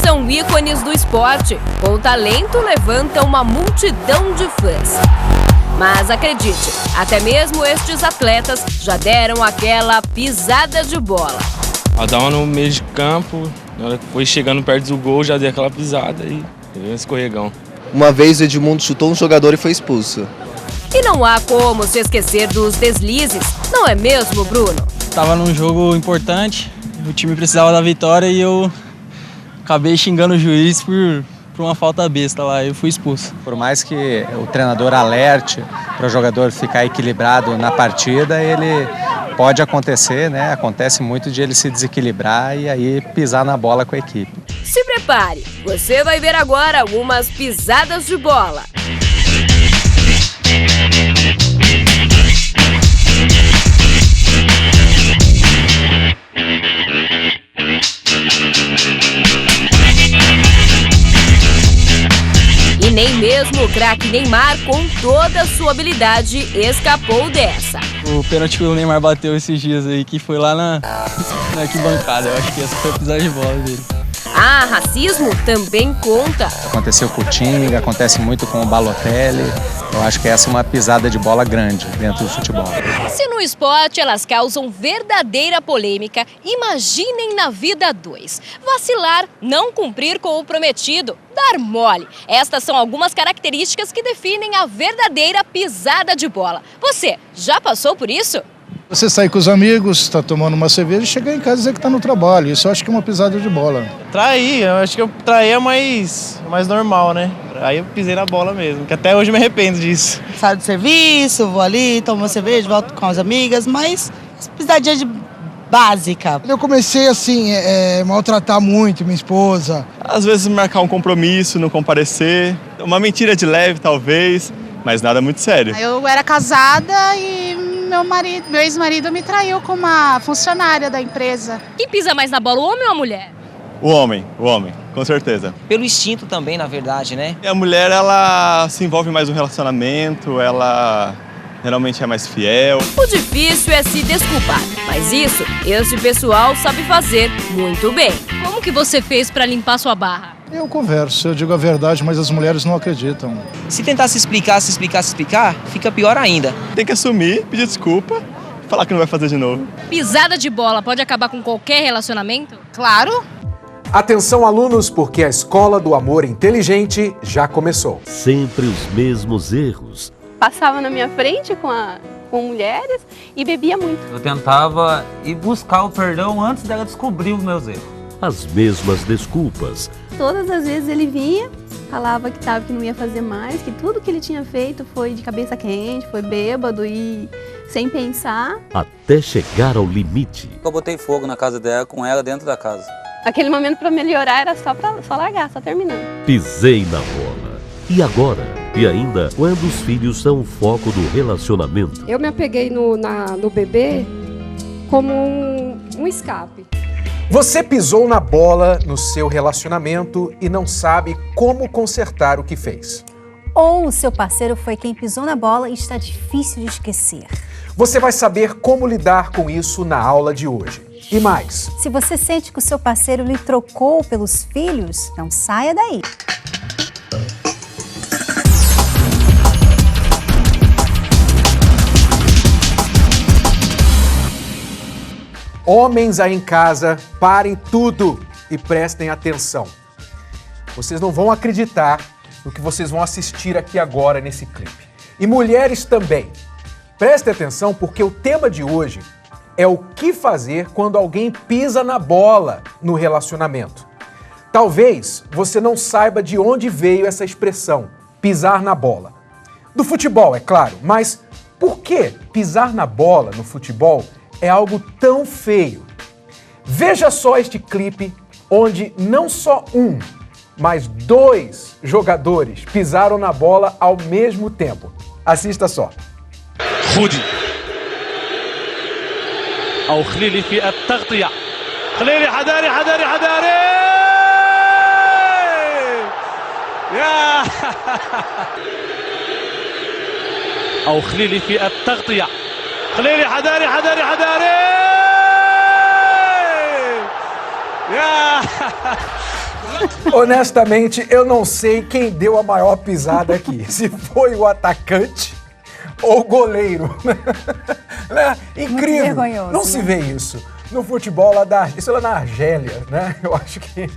são ícones do esporte. Com talento, levantam uma multidão de fãs. Mas acredite, até mesmo estes atletas já deram aquela pisada de bola. Ela dava no meio de campo, na hora que foi chegando perto do gol, já deu aquela pisada e veio um escorregão. Uma vez Edmundo chutou um jogador e foi expulso. E não há como se esquecer dos deslizes, não é mesmo, Bruno? Tava num jogo importante, o time precisava da vitória e eu acabei xingando o juiz por uma falta besta lá, eu fui expulso. Por mais que o treinador alerte para o jogador ficar equilibrado na partida, ele pode acontecer, né? Acontece muito de ele se desequilibrar e aí pisar na bola com a equipe. Se prepare, você vai ver agora algumas pisadas de bola. E nem mesmo o craque Neymar, com toda a sua habilidade, escapou dessa. O pênalti que o Neymar bateu esses dias aí, que foi lá na arquibancada, eu acho que essa foi a pisada de bola dele. Ah, racismo também conta. Aconteceu com o Tinga, acontece muito com o Balotelli. Eu acho que essa é uma pisada de bola grande dentro do futebol. Se no esporte elas causam verdadeira polêmica, imaginem na vida a dois. Vacilar, não cumprir com o prometido, dar mole. Estas são algumas características que definem a verdadeira pisada de bola. Você já passou por isso? Você sai com os amigos, está tomando uma cerveja e chegar em casa e dizer que está no trabalho. Isso eu acho que é uma pisada de bola. Trair, eu acho que eu trair é mais normal, né? Aí eu pisei na bola mesmo, que até hoje eu me arrependo disso. Saio do serviço, vou ali, tomo uma cerveja, volto com as amigas, mas pisadinha básica. Eu comecei assim, maltratar muito minha esposa. Às vezes marcar um compromisso, não comparecer, uma mentira de leve talvez, mas nada muito sério. Eu era casada e meu ex-marido me traiu com uma funcionária da empresa. Quem pisa mais na bola, o homem ou a mulher? O homem, com certeza. Pelo instinto também, na verdade, né? E a mulher, ela se envolve mais no relacionamento, ela geralmente é mais fiel. O difícil é se desculpar, mas isso, este pessoal sabe fazer muito bem. Como que você fez para limpar sua barra? Eu converso, eu digo a verdade, mas as mulheres não acreditam. Se tentar se explicar, fica pior ainda. Tem que assumir, pedir desculpa, falar que não vai fazer de novo. Pisada de bola pode acabar com qualquer relacionamento? Claro. Atenção, alunos, porque a Escola do Amor Inteligente já começou. Sempre os mesmos erros. Passava na minha frente com mulheres e bebia muito. Eu tentava ir buscar o perdão antes dela descobrir os meus erros. As mesmas desculpas. Todas as vezes ele vinha, falava que não ia fazer mais, que tudo que ele tinha feito foi de cabeça quente, foi bêbado e sem pensar. Até chegar ao limite. Eu botei fogo na casa dela, com ela dentro da casa. Aquele momento para melhorar era só largar, só terminando. Pisei na bola. E agora? E ainda, quando os filhos são o foco do relacionamento? Eu me apeguei no bebê como um escape. Você pisou na bola no seu relacionamento e não sabe como consertar o que fez. Ou o seu parceiro foi quem pisou na bola e está difícil de esquecer. Você vai saber como lidar com isso na aula de hoje. E mais. Se você sente que o seu parceiro lhe trocou pelos filhos, não saia daí. Homens aí em casa, parem tudo e prestem atenção. Vocês não vão acreditar no que vocês vão assistir aqui agora nesse clipe. E mulheres também. Prestem atenção porque o tema de hoje é o que fazer quando alguém pisa na bola no relacionamento. Talvez você não saiba de onde veio essa expressão, pisar na bola. Do futebol, é claro, mas por que pisar na bola no futebol é algo tão feio? Veja só este clipe onde não só um, mas 2 jogadores pisaram na bola ao mesmo tempo. Assista só. خودي أو خليلي في التغطية خليلي حداري يا أو خليلي في التغطية خليلي حداري يا Honestamente, eu não sei quem deu a maior pisada aqui. Se foi o atacante ou o goleiro. Né? Incrível. Não se vê isso no futebol isso é lá na Argélia, né? Eu acho que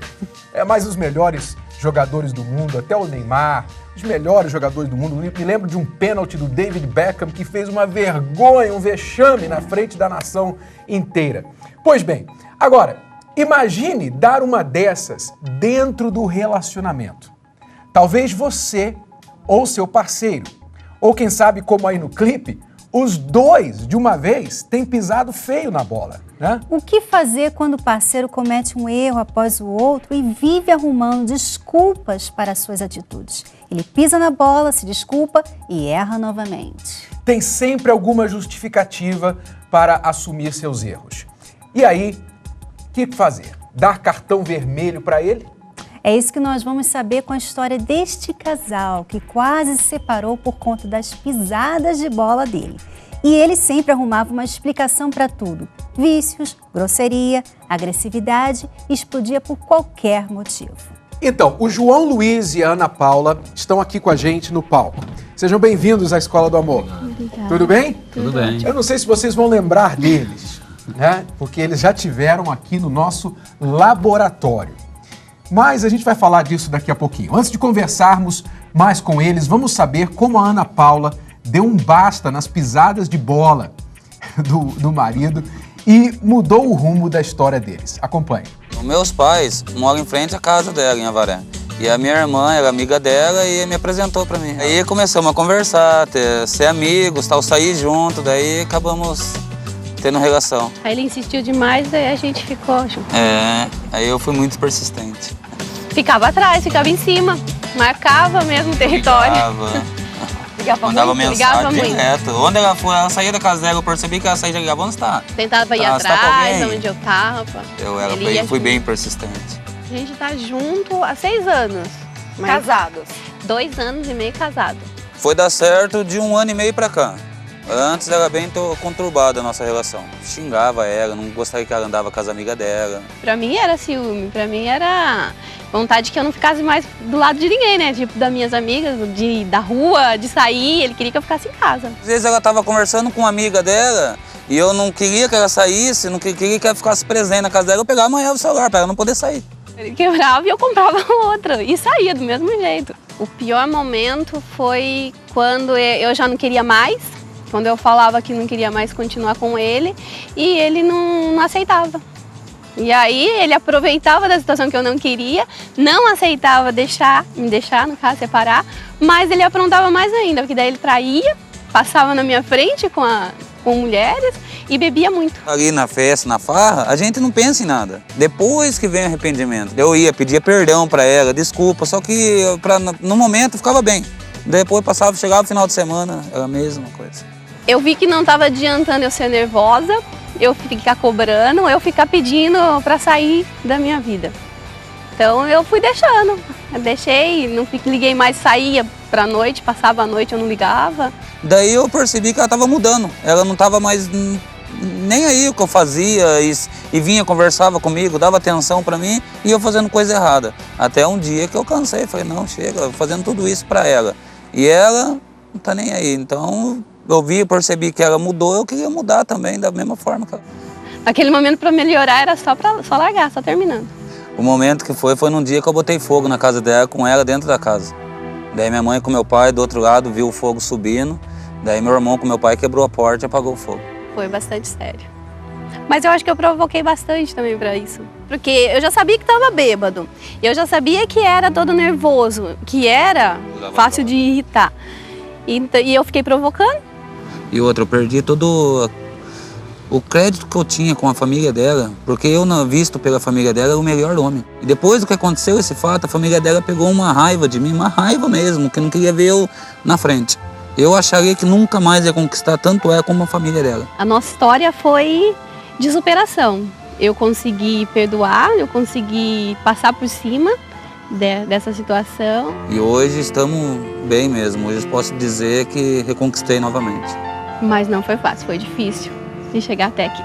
é mais os melhores jogadores do mundo, até o Neymar, os melhores jogadores do mundo. Me lembro de um pênalti do David Beckham que fez uma vergonha, um vexame na frente da nação inteira. Pois bem, agora, imagine dar uma dessas dentro do relacionamento. Talvez você ou seu parceiro, ou quem sabe como aí no clipe, os dois, de uma vez, têm pisado feio na bola, né? O que fazer quando o parceiro comete um erro após o outro e vive arrumando desculpas para suas atitudes? Ele pisa na bola, se desculpa e erra novamente. Tem sempre alguma justificativa para assumir seus erros. E aí, o que fazer? Dar cartão vermelho para ele? É isso que nós vamos saber com a história deste casal que quase se separou por conta das pisadas de bola dele. E ele sempre arrumava uma explicação para tudo. Vícios, grosseria, agressividade e explodia por qualquer motivo. Então, o João Luiz e a Ana Paula estão aqui com a gente no palco. Sejam bem-vindos à Escola do Amor. Obrigada. Tudo bem? Tudo bem. Eu não sei se vocês vão lembrar deles, né? Porque eles já tiveram aqui no nosso laboratório. Mas a gente vai falar disso daqui a pouquinho. Antes de conversarmos mais com eles, vamos saber como a Ana Paula deu um basta nas pisadas de bola do marido e mudou o rumo da história deles. Acompanhe. Meus pais moram em frente à casa dela, em Avaré. E a minha irmã era amiga dela e me apresentou pra mim. Aí começamos a conversar, ser amigos, tal, sair junto, daí acabamos tendo relação. Aí ele insistiu demais, daí a gente ficou junto. Aí eu fui muito persistente. Ficava atrás, ficava em cima, marcava mesmo o território. Mandava mensagem direto. Onde ela foi, ela saía da casa dela, eu percebi que ela saía de ligava, onde está? Tentava ir atrás, onde eu tava. Eu fui bem persistente. A gente tá junto há 6 anos. Casados? 2 anos e meio casado. Foi dar certo de 1 ano e meio pra cá. Antes era bem conturbada a nossa relação. Xingava ela, não gostava que ela andava com as amigas dela. Pra mim era ciúme, pra mim era vontade que eu não ficasse mais do lado de ninguém, né? Tipo, das minhas amigas, da rua, de sair, ele queria que eu ficasse em casa. Às vezes ela tava conversando com uma amiga dela e eu não queria que ela saísse, não queria que ela ficasse presente na casa dela, eu pegava e amanhã o celular pra ela não poder sair. Ele quebrava e eu comprava outra e saía do mesmo jeito. O pior momento foi quando eu já não queria mais, quando eu falava que não queria mais continuar com ele e ele não aceitava. E aí ele aproveitava da situação que eu não queria, não aceitava me deixar, no caso, separar, mas ele aprontava mais ainda, porque daí ele traía, passava na minha frente com mulheres e bebia muito. Ali na festa, na farra, a gente não pensa em nada. Depois que vem o arrependimento, eu pedia perdão pra ela, desculpa, só que no momento ficava bem. Depois chegava o final de semana, era a mesma coisa. Eu vi que não estava adiantando eu ser nervosa, eu ficar cobrando, eu ficar pedindo para sair da minha vida. Então eu fui deixando, deixei, não liguei mais, saía pra noite, passava a noite, eu não ligava. Daí eu percebi que ela estava mudando, ela não estava mais nem aí o que eu fazia e vinha, conversava comigo, dava atenção para mim e eu fazendo coisa errada. Até um dia que eu cansei, falei, não, chega, fazendo tudo isso para ela. E ela não tá nem aí, então eu percebi que ela mudou, eu queria mudar também, da mesma forma que ela. Aquele momento para melhorar era só largar, só terminando. O momento que foi num dia que eu botei fogo na casa dela, com ela dentro da casa. Daí minha mãe com meu pai do outro lado viu o fogo subindo, daí meu irmão com meu pai quebrou a porta e apagou o fogo. Foi bastante sério. Mas eu acho que eu provoquei bastante também para isso. Porque eu já sabia que estava bêbado, eu já sabia que era todo nervoso, que era fácil de irritar. E eu fiquei provocando. E outra, eu perdi todo o crédito que eu tinha com a família dela, porque eu, visto pela família dela, era o melhor homem. E depois do que aconteceu esse fato, a família dela pegou uma raiva de mim, uma raiva mesmo, que não queria ver eu na frente. Eu acharia que nunca mais ia conquistar tanto ela como a família dela. A nossa história foi de superação. Eu consegui perdoar, eu consegui passar por cima dessa situação. E hoje estamos bem mesmo, hoje eu posso dizer que reconquistei novamente. Mas não foi fácil, foi difícil de chegar até aqui.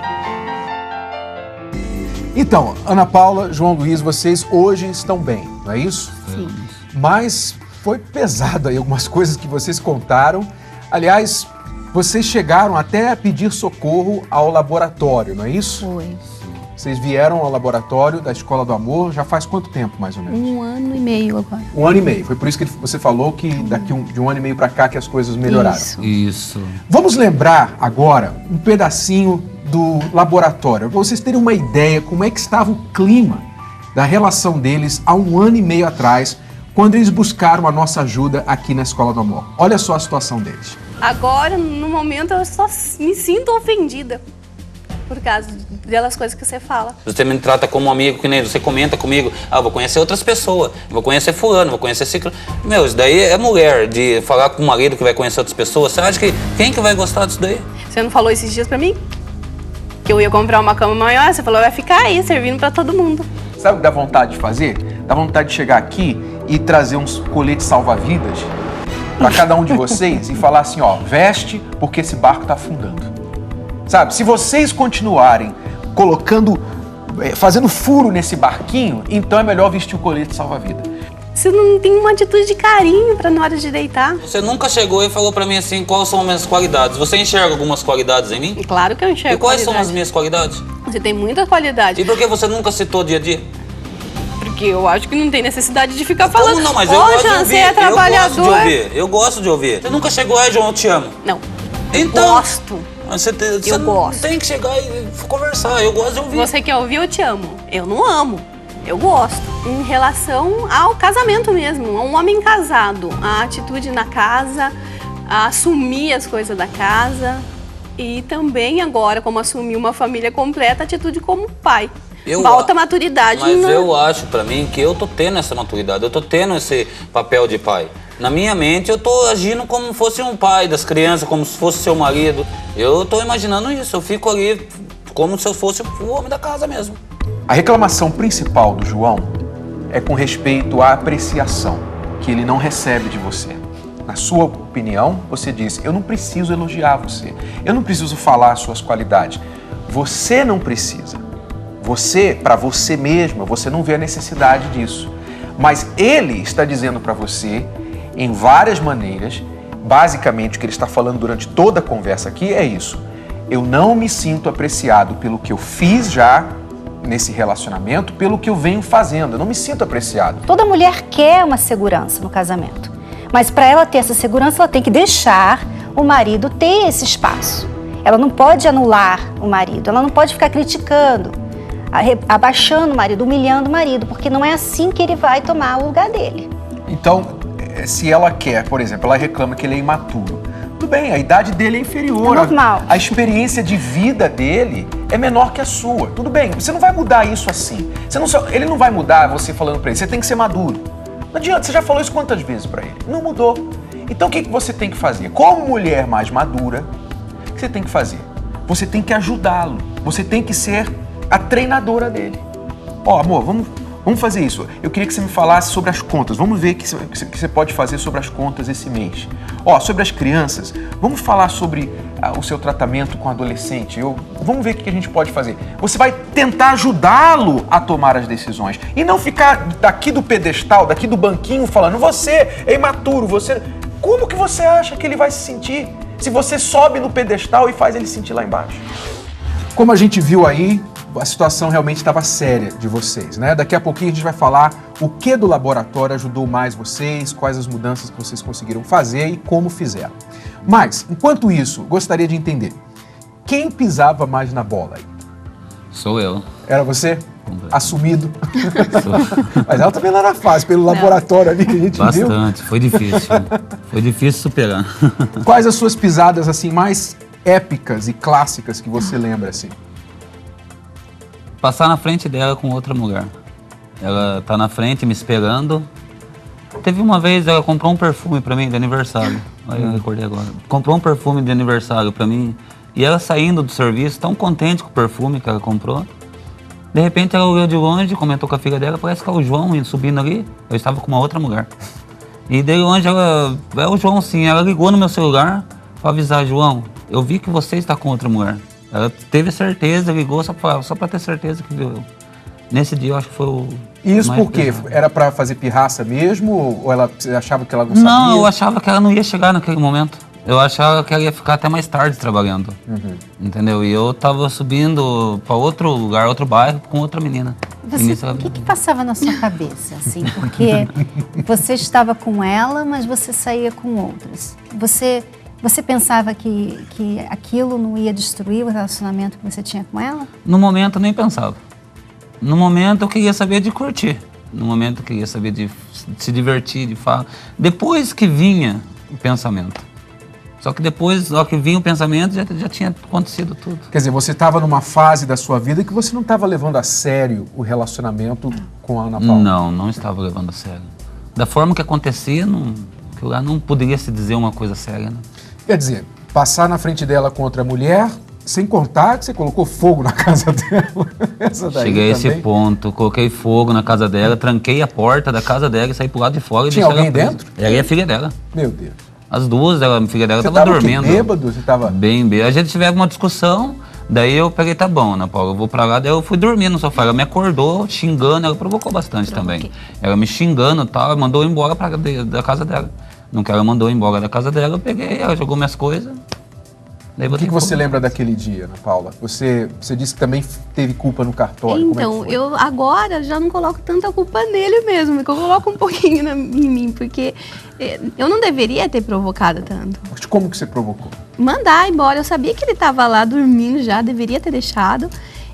Então, Ana Paula, João Luiz, vocês hoje estão bem, não é isso? Sim. Mas foi pesado aí algumas coisas que vocês contaram. Aliás, vocês chegaram até a pedir socorro ao laboratório, não é isso? Foi. Vocês vieram ao laboratório da Escola do Amor já faz quanto tempo, mais ou menos? 1 ano e meio agora. 1 ano e meio. Foi por isso que você falou que de um ano e meio para cá que as coisas melhoraram. Isso. Vamos lembrar agora um pedacinho do laboratório, para vocês terem uma ideia como é que estava o clima da relação deles há 1 ano e meio atrás, quando eles buscaram a nossa ajuda aqui na Escola do Amor. Olha só a situação deles. Agora, no momento, eu só me sinto ofendida por causa delas coisas que você fala. Você me trata como um amigo, que nem você comenta comigo, vou conhecer outras pessoas, vou conhecer fulano, vou conhecer ciclo. Meu, isso daí é mulher, de falar com o marido que vai conhecer outras pessoas. Você acha que quem que vai gostar disso daí? Você não falou esses dias pra mim? Que eu ia comprar uma cama maior, você falou, vai ficar aí, servindo pra todo mundo. Sabe o que dá vontade de fazer? Dá vontade de chegar aqui e trazer uns coletes salva-vidas para cada um de vocês e falar assim, ó, veste porque esse barco tá afundando. Sabe, se vocês continuarem fazendo furo nesse barquinho, então é melhor vestir o colete salva-vida. Você não tem uma atitude de carinho pra na hora de deitar? Você nunca chegou e falou pra mim assim, quais são as minhas qualidades. Você enxerga algumas qualidades em mim? Claro que eu enxergo. E quais são as minhas qualidades? Você tem muita qualidade. E por que você nunca citou dia a dia? Porque eu acho que não tem necessidade de ficar falando. Como não? Mas eu gosto de ouvir. Você é trabalhador. Eu gosto de ouvir. Você nunca chegou, João, eu te amo. Não. Então, eu gosto. Você gosto. Tem que chegar e conversar. Eu gosto de ouvir. Você quer ouvir, eu te amo. Eu não amo. Eu gosto. Em relação ao casamento mesmo, a um homem casado, a atitude na casa, a assumir as coisas da casa e também agora, como assumir uma família completa, a atitude como pai. Falta maturidade. Mas eu acho pra mim que eu tô tendo essa maturidade, eu tô tendo esse papel de pai. Na minha mente eu tô agindo como se fosse um pai das crianças, como se fosse seu marido. Eu tô imaginando isso, eu fico ali como se eu fosse o homem da casa mesmo. A reclamação principal do João é com respeito à apreciação que ele não recebe de você. Na sua opinião, você diz, eu não preciso elogiar você, eu não preciso falar as suas qualidades. Você não precisa. Você, para você mesma, você não vê a necessidade disso. Mas ele está dizendo para você, em várias maneiras, basicamente o que ele está falando durante toda a conversa aqui é isso. Eu não me sinto apreciado pelo que eu fiz já nesse relacionamento, pelo que eu venho fazendo. Eu não me sinto apreciado. Toda mulher quer uma segurança no casamento. Mas para ela ter essa segurança, ela tem que deixar o marido ter esse espaço. Ela não pode anular o marido, ela não pode ficar criticando, abaixando o marido, humilhando o marido, porque não é assim que ele vai tomar o lugar dele. Então, se ela quer, por exemplo, ela reclama que ele é imaturo. Tudo bem, a idade dele é inferior. É normal. A experiência de vida dele é menor que a sua. Tudo bem, você não vai mudar isso assim. Ele não vai mudar você falando pra ele, você tem que ser maduro. Não adianta, você já falou isso quantas vezes pra ele? Não mudou. Então o que você tem que fazer? Como mulher mais madura, o que você tem que fazer? Você tem que ajudá-lo. Você tem que ser a treinadora dele. Ó, amor, vamos fazer isso. Eu queria que você me falasse sobre as contas. Vamos ver o que você pode fazer sobre as contas esse mês. Ó, sobre as crianças, vamos falar sobre o seu tratamento com adolescente. Vamos ver o que a gente pode fazer. Você vai tentar ajudá-lo a tomar as decisões. E não ficar daqui do pedestal, daqui do banquinho, falando, você é imaturo, você... Como que você acha que ele vai se sentir se você sobe no pedestal e faz ele sentir lá embaixo? Como a gente viu aí, a situação realmente estava séria de vocês, né? Daqui a pouquinho a gente vai falar o que do laboratório ajudou mais vocês, quais as mudanças que vocês conseguiram fazer e como fizeram. Mas, enquanto isso, gostaria de entender, quem pisava mais na bola aí? Sou eu. Era você? Assumido? Mas ela também não era fácil, pelo laboratório ali que a gente viu. Bastante, foi difícil. Foi difícil superar. Quais as suas pisadas assim mais épicas e clássicas que você lembra assim? Passar na frente dela com outra mulher. Ela tá na frente me esperando. Teve uma vez, ela comprou um perfume pra mim de aniversário. Aí eu recordei agora. Comprou um perfume de aniversário pra mim. E ela saindo do serviço, tão contente com o perfume que ela comprou. De repente ela olhou de longe, comentou com a filha dela, parece que é o João indo subindo ali. Eu estava com uma outra mulher. E de longe ela, é o João sim, ela ligou no meu celular pra avisar, João, eu vi que você está com outra mulher. Ela teve certeza, ligou só pra ter certeza que viu eu. Nesse dia eu acho que foi o... Isso mais por quê? pesado. Era pra fazer pirraça mesmo? Ou você achava que ela não sabia? Não, eu achava que ela não ia chegar naquele momento. Eu achava que ela ia ficar até mais tarde trabalhando. Entendeu? E eu tava subindo pra outro lugar, outro bairro, com outra menina. O que passava na sua cabeça, assim? Porque você estava com ela, mas você saía com outras. Você pensava que aquilo não ia destruir o relacionamento que você tinha com ela? No momento eu nem pensava. No momento eu queria saber de curtir. No momento eu queria saber de se divertir, de falar. Depois que vinha o pensamento. Só que depois, ó, que vinha o pensamento, já tinha acontecido tudo. Quer dizer, você estava numa fase da sua vida que você não estava levando a sério o relacionamento com a Ana Paula? Não estava levando a sério. Da forma que acontecia, que lá não poderia se dizer uma coisa séria, né? Quer dizer, passar na frente dela com outra mulher, sem contar que você colocou fogo na casa dela. Essa daí cheguei a também. esse ponto, coloquei fogo na casa dela, tranquei a porta da casa dela e saí pro lado de fora. Tinha alguém dentro? Ela e a filha dela. Meu Deus. As duas, a filha dela Você tava tava dormindo. bêbado? Você tava... Bem bêbado. A gente tiver uma discussão, daí eu peguei, tá bom, Ana Paula, eu vou pra lá, daí eu fui dormir no sofá. Ela me acordou, xingando, ela provocou bastante também. Ela me xingando e tal, mandou eu embora da casa dela. No que ela mandou eu embora da casa dela, eu peguei, ela jogou minhas coisas. Daí O que você lembra daquele dia, Ana Paula? Você disse que também teve culpa no cartório. Então, eu agora já não coloco tanta culpa nele mesmo, porque eu coloco um pouquinho em mim, porque eu não deveria ter provocado tanto. Mas como que você provocou? Mandar embora, eu sabia que ele estava lá dormindo já, deveria ter deixado,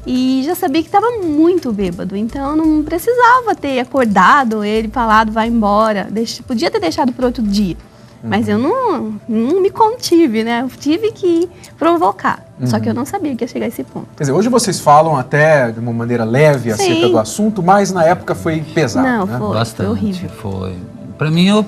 e já sabia que estava muito bêbado, então eu não precisava ter acordado ele, falado, vai embora, podia ter deixado para outro dia. Mas eu não me contive, né? Eu tive que provocar. Só que eu não sabia que ia chegar a esse ponto. Quer dizer, hoje vocês falam até de uma maneira leve acerca do assunto, mas na época foi pesado, não, né? Bastante, foi horrível. Foi. Pra mim eu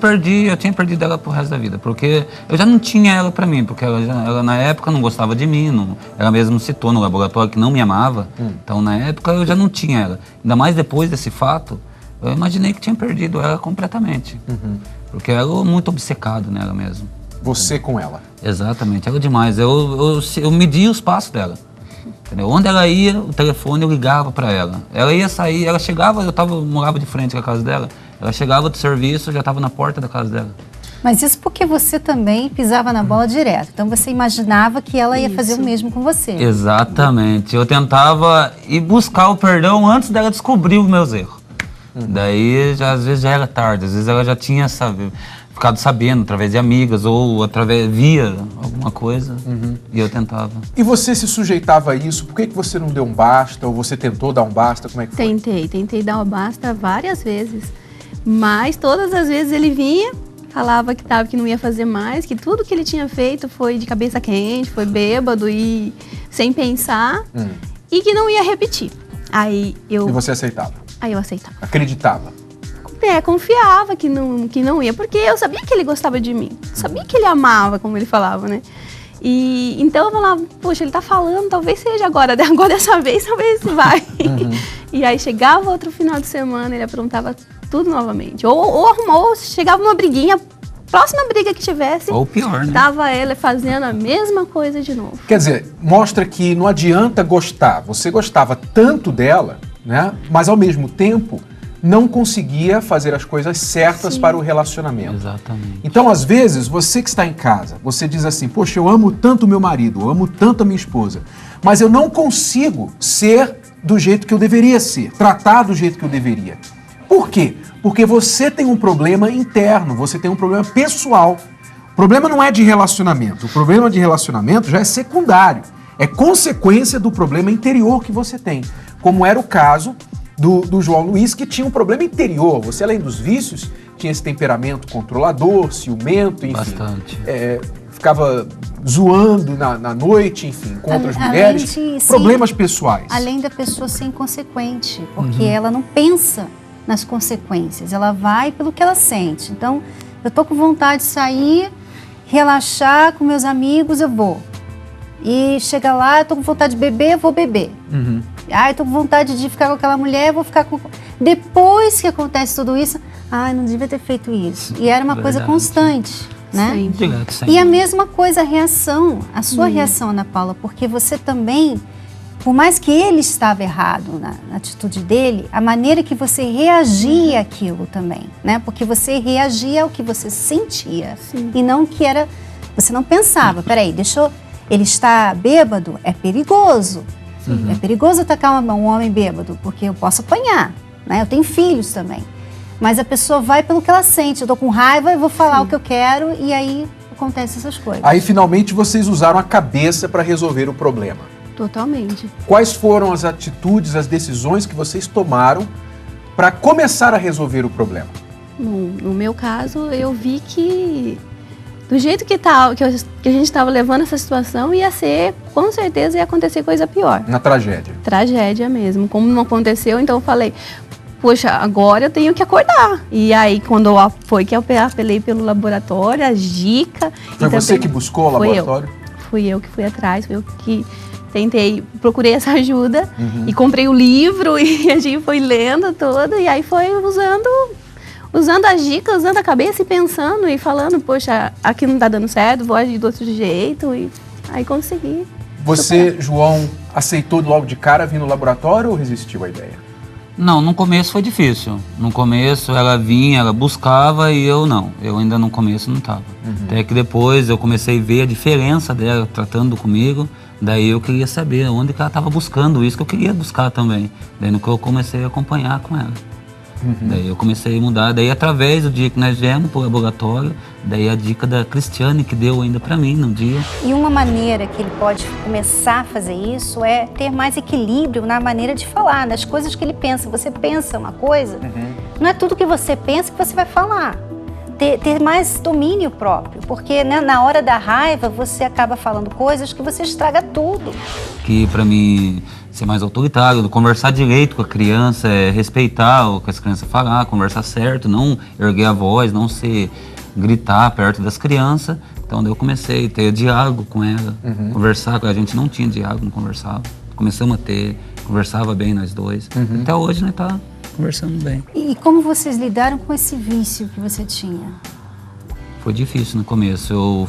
tinha perdido ela pro resto da vida, porque eu já não tinha ela pra mim, porque ela na época não gostava de mim, ela mesmo citou no laboratório que não me amava, então na época eu já não tinha ela. Ainda mais depois desse fato, eu imaginei que tinha perdido ela completamente. Porque ela é muito obcecado nela mesmo. Você com ela? Exatamente, ela demais. Eu media os passos dela. Entendeu? Onde ela ia, o telefone eu ligava para ela. Ela ia sair, ela chegava, morava de frente com a casa dela. Ela chegava do serviço, eu já estava na porta da casa dela. Mas isso porque você também pisava na bola direto. Então você imaginava que ela ia fazer o mesmo com você. Exatamente. Eu tentava ir buscar o perdão antes dela descobrir os meus erros. Daí, às vezes já era tarde, às vezes ela já tinha ficado sabendo através de amigas ou via alguma coisa e eu tentava. E você se sujeitava a isso? Por que você não deu um basta ou você tentou dar um basta? Como é que foi? Tentei dar um basta várias vezes, mas todas as vezes ele vinha, falava que não ia fazer mais, que tudo que ele tinha feito foi de cabeça quente, foi bêbado e sem pensar e que não ia repetir. E você aceitava? Aí eu aceitava. Acreditava? Confiava que não ia, porque eu sabia que ele gostava de mim. Sabia que ele amava, como ele falava, né? E então eu falava, poxa, ele tá falando, talvez seja agora dessa vez, talvez vai. E aí chegava outro final de semana, ele aprontava tudo novamente. Ou chegava uma briguinha, próxima briga que tivesse, ou pior, né? Tava ela fazendo a mesma coisa de novo. Quer dizer, mostra que não adianta gostar. Você gostava tanto dela, né? Mas ao mesmo tempo não conseguia fazer as coisas certas para o relacionamento. Exatamente. Então, às vezes, você que está em casa, você diz assim, poxa, eu amo tanto meu marido, eu amo tanto a minha esposa, mas eu não consigo ser do jeito que eu deveria ser, tratar do jeito que eu deveria. Por quê? Porque você tem um problema interno, você tem um problema pessoal. O problema não é de relacionamento, o problema de relacionamento já é secundário, é consequência do problema interior que você tem, como era o caso do João Luiz, que tinha um problema interior. Você, além dos vícios, tinha esse temperamento controlador, ciumento, enfim. Bastante. Ficava zoando na noite, enfim, com outras mulheres. Problemas pessoais. Além da pessoa ser inconsequente, porque ela não pensa nas consequências, ela vai pelo que ela sente. Então, eu tô com vontade de sair, relaxar com meus amigos, eu vou. E chega lá, eu tô com vontade de beber, eu vou beber. Eu tô com vontade de ficar com aquela mulher, eu vou ficar com... Depois que acontece tudo isso, não devia ter feito isso. E era uma coisa constante, né? Sempre. E a mesma coisa, a reação, a sua reação, Ana Paula, porque você também por mais que ele estava errado na atitude dele, a maneira que você reagia àquilo também, né? Porque você reagia ao que você sentia. Sim. E não que era... Você não pensava, peraí, ele está bêbado, é perigoso. É perigoso atacar um homem bêbado, porque eu posso apanhar, né? Eu tenho filhos também. Mas a pessoa vai pelo que ela sente. Eu tô com raiva, eu vou falar o que eu quero e aí acontecem essas coisas. Aí, finalmente, vocês usaram a cabeça para resolver o problema. Totalmente. Quais foram as atitudes, as decisões que vocês tomaram para começar a resolver o problema? No meu caso, eu vi que do jeito que a gente estava levando essa situação, ia ser, com certeza, ia acontecer coisa pior. Na tragédia. Tragédia mesmo. Como não aconteceu, então eu falei, poxa, agora eu tenho que acordar. E aí, quando foi que eu apelei pelo laboratório, as dicas... Foi você que buscou o laboratório? Fui eu que fui atrás, fui eu que procurei essa ajuda e comprei o livro e a gente foi lendo tudo e aí foi usando as dicas, usando a cabeça e pensando e falando, poxa, aqui não tá dando certo, vou agir do outro jeito e aí consegui. Você, João, aceitou logo de cara vir no laboratório ou resistiu à ideia? Não, no começo foi difícil. No começo ela vinha, ela buscava e eu não. Eu ainda no começo não estava. Até que depois eu comecei a ver a diferença dela tratando comigo. Daí eu queria saber onde que ela estava buscando isso que eu queria buscar também. Daí no que eu comecei a acompanhar com ela. Daí eu comecei a mudar. Daí através do dia que nós viemos para o laboratório, daí a dica da Cristiane que deu ainda para mim no dia. E uma maneira que ele pode começar a fazer isso é ter mais equilíbrio na maneira de falar, nas coisas que ele pensa. Você pensa uma coisa, não é tudo que você pensa que você vai falar. Ter mais domínio próprio, porque né, na hora da raiva você acaba falando coisas que você estraga tudo. Que para mim ser mais autoritário, conversar direito com a criança, respeitar o que as crianças falar, conversar certo, não erguer a voz, não se gritar perto das crianças. Então daí eu comecei a ter diálogo com ela, conversar, a gente não tinha diálogo, não conversava. Começamos a ter, conversava bem nós dois. Até hoje nós tá conversando bem. E como vocês lidaram com esse vício que você tinha? Foi difícil no começo.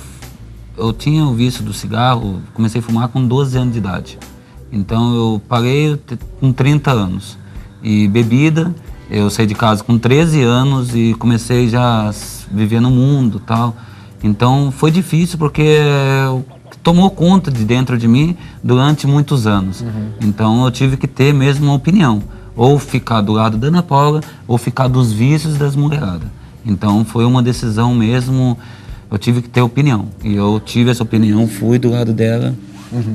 Eu tinha o vício do cigarro, comecei a fumar com 12 anos de idade. Então eu parei com 30 anos. E bebida, eu saí de casa com 13 anos e comecei já a viver no mundo e tal. Então foi difícil porque tomou conta de dentro de mim durante muitos anos. Então eu tive que ter mesmo uma opinião. Ou ficar do lado da Ana Paula, ou ficar dos vícios das mulheradas. Então foi uma decisão mesmo, eu tive que ter opinião. E eu tive essa opinião, fui do lado dela.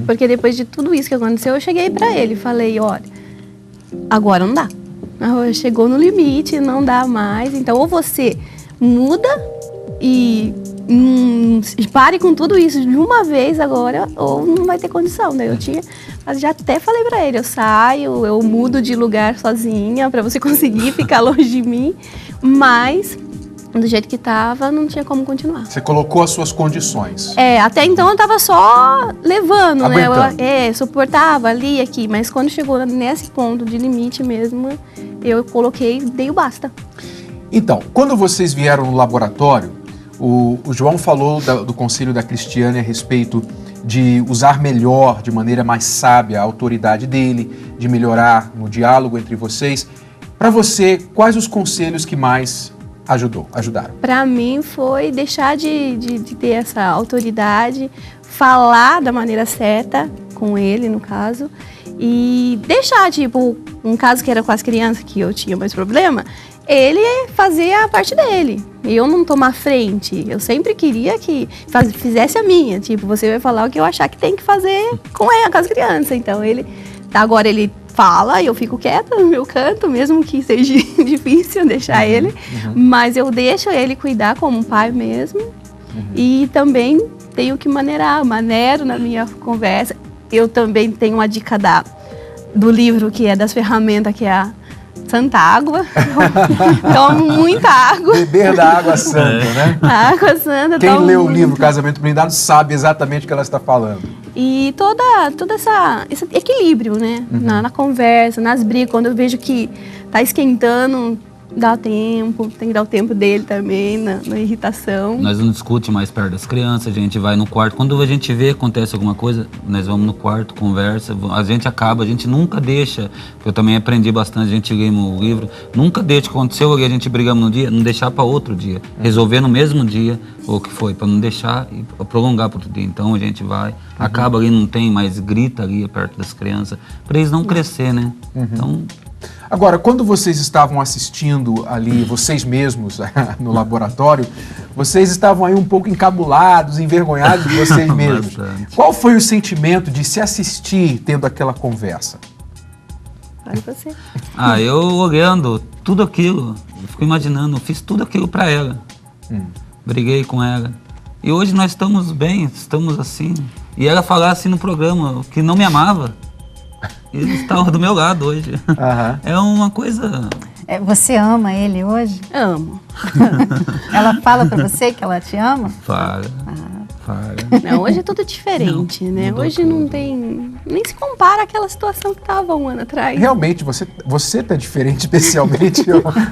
Porque depois de tudo isso que aconteceu, eu cheguei pra ele e falei, olha, agora não dá. Chegou no limite, não dá mais. Então ou você muda e pare com tudo isso de uma vez agora, ou não vai ter condição. Daí eu já até falei pra ele, eu saio, eu mudo de lugar sozinha pra você conseguir ficar longe de mim, mas do jeito que tava, não tinha como continuar. Você colocou as suas condições. Até então eu tava só levando, aguentando. né? Suportava ali, aqui, mas quando chegou nesse ponto de limite mesmo, eu coloquei, dei o basta. Então, quando vocês vieram no laboratório, o João falou do conselho da Cristiane a respeito de usar melhor, de maneira mais sábia, a autoridade dele, de melhorar no diálogo entre vocês. Para você, quais os conselhos que mais ajudaram? Para mim foi deixar de ter essa autoridade, falar da maneira certa com ele, no caso, e deixar, tipo, um caso que era com as crianças, que eu tinha mais problema, ele fazia a parte dele, eu não tomar frente. Eu sempre queria que fizesse a minha, tipo, você vai falar o que eu achar que tem que fazer com as crianças. Então agora ele fala e eu fico quieta no meu canto, mesmo que seja difícil deixar ele, mas eu deixo ele cuidar como um pai mesmo. E também tenho que maneiro na minha conversa. Eu também tenho uma dica do livro que é das ferramentas, que é a Santa Água. Tomo muita água. Beber da água santa, né? A água santa. Quem lê o livro Casamento Blindado sabe exatamente o que ela está falando. E todo esse equilíbrio, né? Na conversa, nas brigas, quando eu vejo que tá esquentando, Dá tempo, tem que dar o tempo dele também na irritação. Nós não discutimos mais perto das crianças, a gente vai no quarto. Quando a gente vê que acontece alguma coisa, nós vamos no quarto, conversa, a gente nunca deixa, eu também aprendi bastante, a gente lê no livro, nunca deixa que aconteceu ali, a gente brigamos no dia, não deixar para outro dia. Resolver no mesmo dia o que foi, para não deixar e prolongar para outro dia. Então a gente vai, acaba ali, não tem mais grita ali perto das crianças, para eles não crescer, né? Então... Agora, quando vocês estavam assistindo ali, vocês mesmos, no laboratório, vocês estavam aí um pouco encabulados, envergonhados de vocês mesmos. Qual foi o sentimento de se assistir tendo aquela conversa? Olha você. Eu olhando tudo aquilo, eu fico imaginando, eu fiz tudo aquilo para ela. Briguei com ela. E hoje nós estamos bem, estamos assim. E ela falar assim no programa que não me amava. Ele estava do meu lado hoje. É uma coisa... Você ama ele hoje? Amo. Ela fala pra você que ela te ama? Fala. Não, hoje é tudo diferente, né? Hoje não tem... Nem se compara àquela situação que estava um ano atrás. Realmente, você tá diferente, especialmente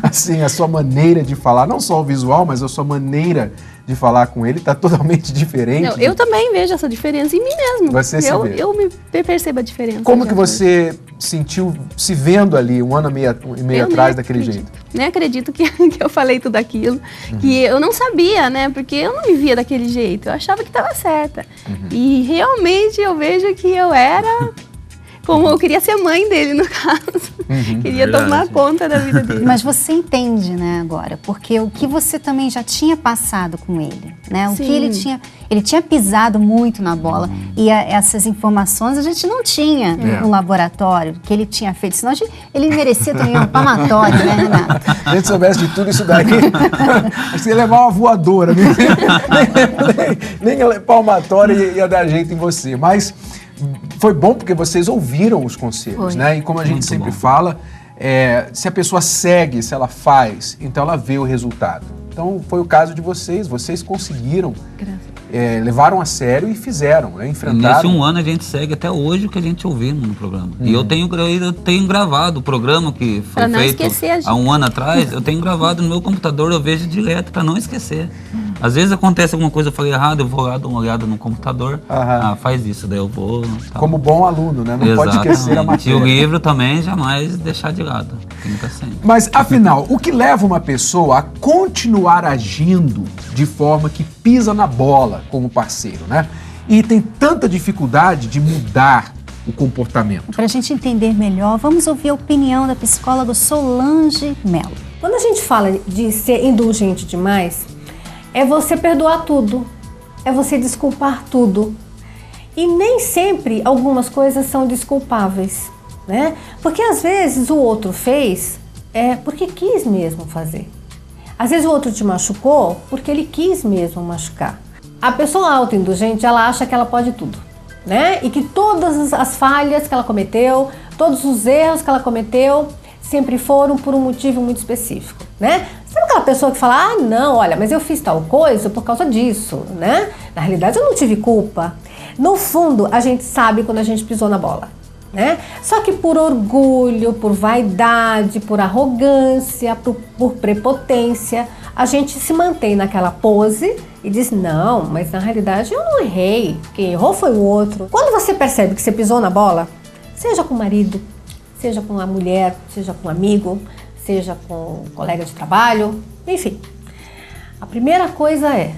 assim, a sua maneira de falar, não só o visual, mas a sua maneira de falar com ele tá totalmente diferente. Não, eu também vejo essa diferença em mim mesmo. Você se vê. Eu percebo a diferença. Como que você sentiu se vendo ali um ano e meio atrás daquele jeito? Nem acredito que eu falei tudo aquilo, que eu não sabia, né? Porque eu não me via daquele jeito, eu achava que estava certa. E realmente eu vejo que eu era... Como eu queria ser mãe dele, no caso. Queria tomar conta da vida dele. Mas você entende, né, agora? Porque o que você também já tinha passado com ele, né? O que ele tinha pisado muito na bola. E essas informações a gente não tinha no laboratório, que ele tinha feito. Senão ele merecia também um palmatório, né, Renato? Se a gente soubesse de tudo isso daqui, acho que ia levar uma voadora. Nem palmatório ia dar jeito em você. Mas... foi bom porque vocês ouviram os conselhos, né? E como a gente sempre fala, se a pessoa segue, se ela faz, então ela vê o resultado. Então foi o caso de vocês conseguiram, levaram a sério e fizeram, né? Enfrentaram. Nesse um ano a gente segue até hoje o que a gente ouviu no programa. E eu tenho gravado o programa que foi feito há um ano atrás, eu tenho gravado no meu computador, eu vejo direto para não esquecer. Às vezes acontece alguma coisa, eu falei errado, eu vou lá dar uma olhada no computador, faz isso, daí eu vou... Tá. Como bom aluno, né? Não pode esquecer a matéria. E o livro também jamais deixar de lado, tem que estar sempre. Mas, afinal, o que leva uma pessoa a continuar agindo de forma que pisa na bola como parceiro, né? E tem tanta dificuldade de mudar o comportamento? Para a gente entender melhor, vamos ouvir a opinião da psicóloga Solange Mello. Quando a gente fala de ser indulgente demais, é você perdoar tudo, é você desculpar tudo. E nem sempre algumas coisas são desculpáveis, né? Porque às vezes o outro fez porque quis mesmo fazer. Às vezes o outro te machucou porque ele quis mesmo machucar. A pessoa autoindulgente, ela acha que ela pode tudo, né? E que todas as falhas que ela cometeu, todos os erros que ela cometeu, sempre foram por um motivo muito específico, né? Sabe aquela pessoa que fala, não, olha, mas eu fiz tal coisa por causa disso, né? Na realidade eu não tive culpa. No fundo, a gente sabe quando a gente pisou na bola, né? Só que por orgulho, por vaidade, por arrogância, por prepotência, a gente se mantém naquela pose e diz, não, mas na realidade eu não errei, quem errou foi o outro. Quando você percebe que você pisou na bola, seja com o marido, seja com a mulher, seja com um amigo, seja com um colega de trabalho, enfim. A primeira coisa é,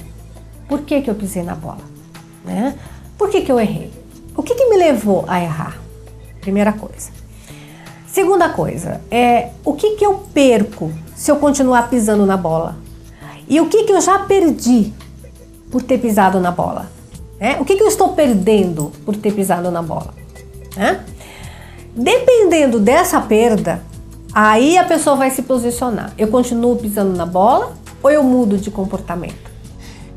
por que eu pisei na bola? Né? Por que eu errei? O que me levou a errar? Primeira coisa. Segunda coisa, o que eu perco se eu continuar pisando na bola? E o que eu já perdi por ter pisado na bola? O que eu estou perdendo por ter pisado na bola? Dependendo dessa perda, aí a pessoa vai se posicionar. Eu continuo pisando na bola ou eu mudo de comportamento?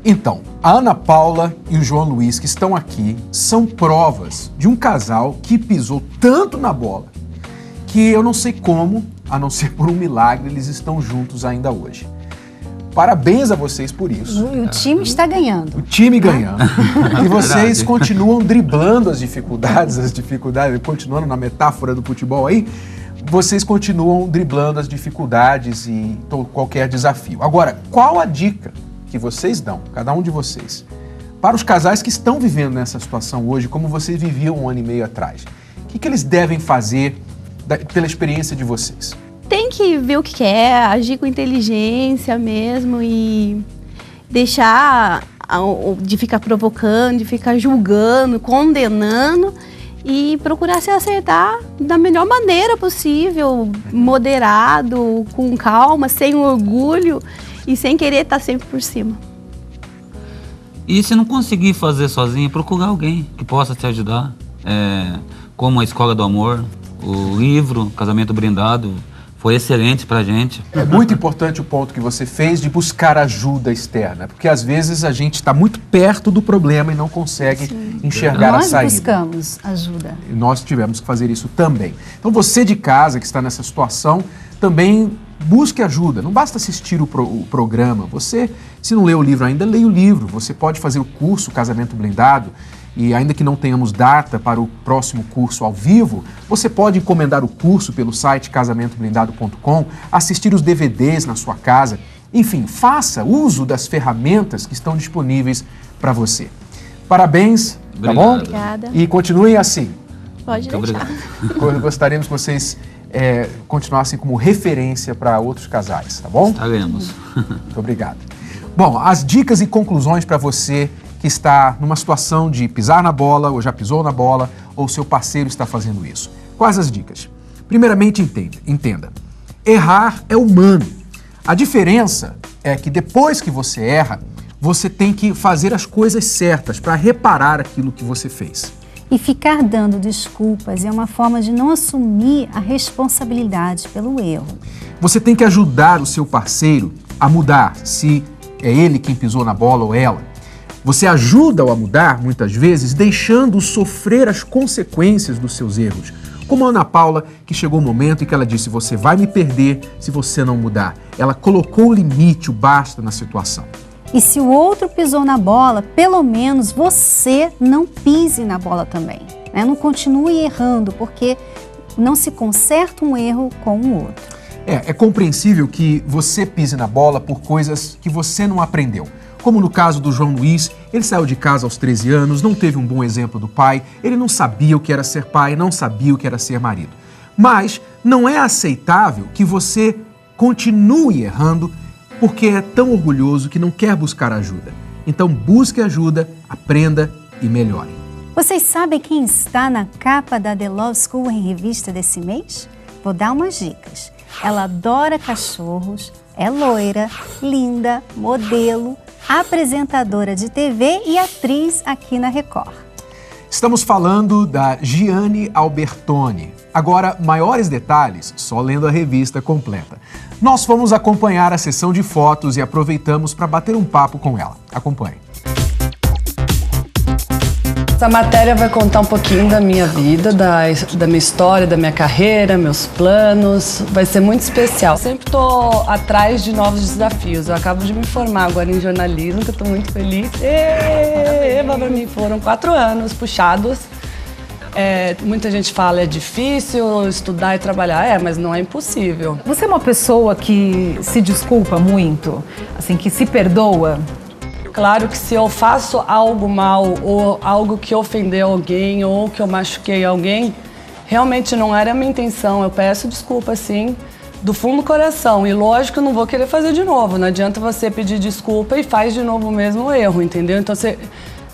Então, a Ana Paula e o João Luiz, que estão aqui, são provas de um casal que pisou tanto na bola que eu não sei como, a não ser por um milagre, eles estão juntos ainda hoje. Parabéns a vocês por isso. O time está ganhando. O time ganhando. E vocês continuam driblando as dificuldades, continuando na metáfora do futebol aí, vocês continuam driblando as dificuldades e qualquer desafio. Agora, qual a dica que vocês dão, cada um de vocês, para os casais que estão vivendo nessa situação hoje, como vocês viviam 1 ano e meio atrás? O que eles devem fazer pela experiência de vocês? Tem que ver o que quer, agir com inteligência mesmo e deixar de ficar provocando, de ficar julgando, condenando e procurar se acertar da melhor maneira possível, moderado, com calma, sem orgulho e sem querer estar sempre por cima. E se não conseguir fazer sozinho, procurar alguém que possa te ajudar, como a Escola do Amor, o livro Casamento Blindado, foi excelente pra gente. É muito importante o ponto que você fez de buscar ajuda externa, porque às vezes a gente está muito perto do problema e não consegue enxergar a saída. Nós buscamos ajuda. E nós tivemos que fazer isso também. Então você de casa que está nessa situação, também busque ajuda. Não basta assistir o programa. Você, se não leu o livro ainda, leia o livro. Você pode fazer o curso Casamento Blindado. E ainda que não tenhamos data para o próximo curso ao vivo, você pode encomendar o curso pelo site casamentoblindado.com, assistir os DVDs na sua casa. Enfim, faça uso das ferramentas que estão disponíveis para você. Parabéns, tá bom? Obrigada. E continuem assim. Pode deixar. Gostaríamos que vocês continuassem como referência para outros casais, tá bom? Estaremos. Muito obrigado. Bom, as dicas e conclusões para você que está numa situação de pisar na bola, ou já pisou na bola, ou seu parceiro está fazendo isso. Quais as dicas? Primeiramente, entenda. Errar é humano. A diferença é que depois que você erra, você tem que fazer as coisas certas para reparar aquilo que você fez. E ficar dando desculpas é uma forma de não assumir a responsabilidade pelo erro. Você tem que ajudar o seu parceiro a mudar, se é ele quem pisou na bola ou ela. Você ajuda-o a mudar, muitas vezes, deixando-o sofrer as consequências dos seus erros. Como a Ana Paula, que chegou o momento em que ela disse: você vai me perder se você não mudar. Ela colocou o limite, o basta na situação. E se o outro pisou na bola, pelo menos você não pise na bola também. Né? Não continue errando, porque não se conserta um erro com o outro. É compreensível que você pise na bola por coisas que você não aprendeu. Como no caso do João Luiz, ele saiu de casa aos 13 anos, não teve um bom exemplo do pai, ele não sabia o que era ser pai, não sabia o que era ser marido. Mas não é aceitável que você continue errando porque é tão orgulhoso que não quer buscar ajuda. Então busque ajuda, aprenda e melhore. Vocês sabem quem está na capa da The Love School em revista desse mês? Vou dar umas dicas. Ela adora cachorros, é loira, linda, modelo, apresentadora de TV e atriz aqui na Record. Estamos falando da Gianni Albertoni. Agora, maiores detalhes, só lendo a revista completa. Nós fomos acompanhar a sessão de fotos e aproveitamos para bater um papo com ela. Acompanhe. Essa matéria vai contar um pouquinho da minha vida, da minha história, da minha carreira, meus planos. Vai ser muito especial. Eu sempre estou atrás de novos desafios. Eu acabo de me formar agora em jornalismo, que eu estou muito feliz. Para mim foram 4 anos puxados. Muita gente fala é difícil estudar e trabalhar, mas não é impossível. Você é uma pessoa que se desculpa muito, assim, que se perdoa? Claro que se eu faço algo mal ou algo que ofendeu alguém ou que eu machuquei alguém, realmente não era a minha intenção. Eu peço desculpa, sim, do fundo do coração. E lógico, eu não vou querer fazer de novo. Não adianta você pedir desculpa e faz de novo o mesmo erro, entendeu? Então,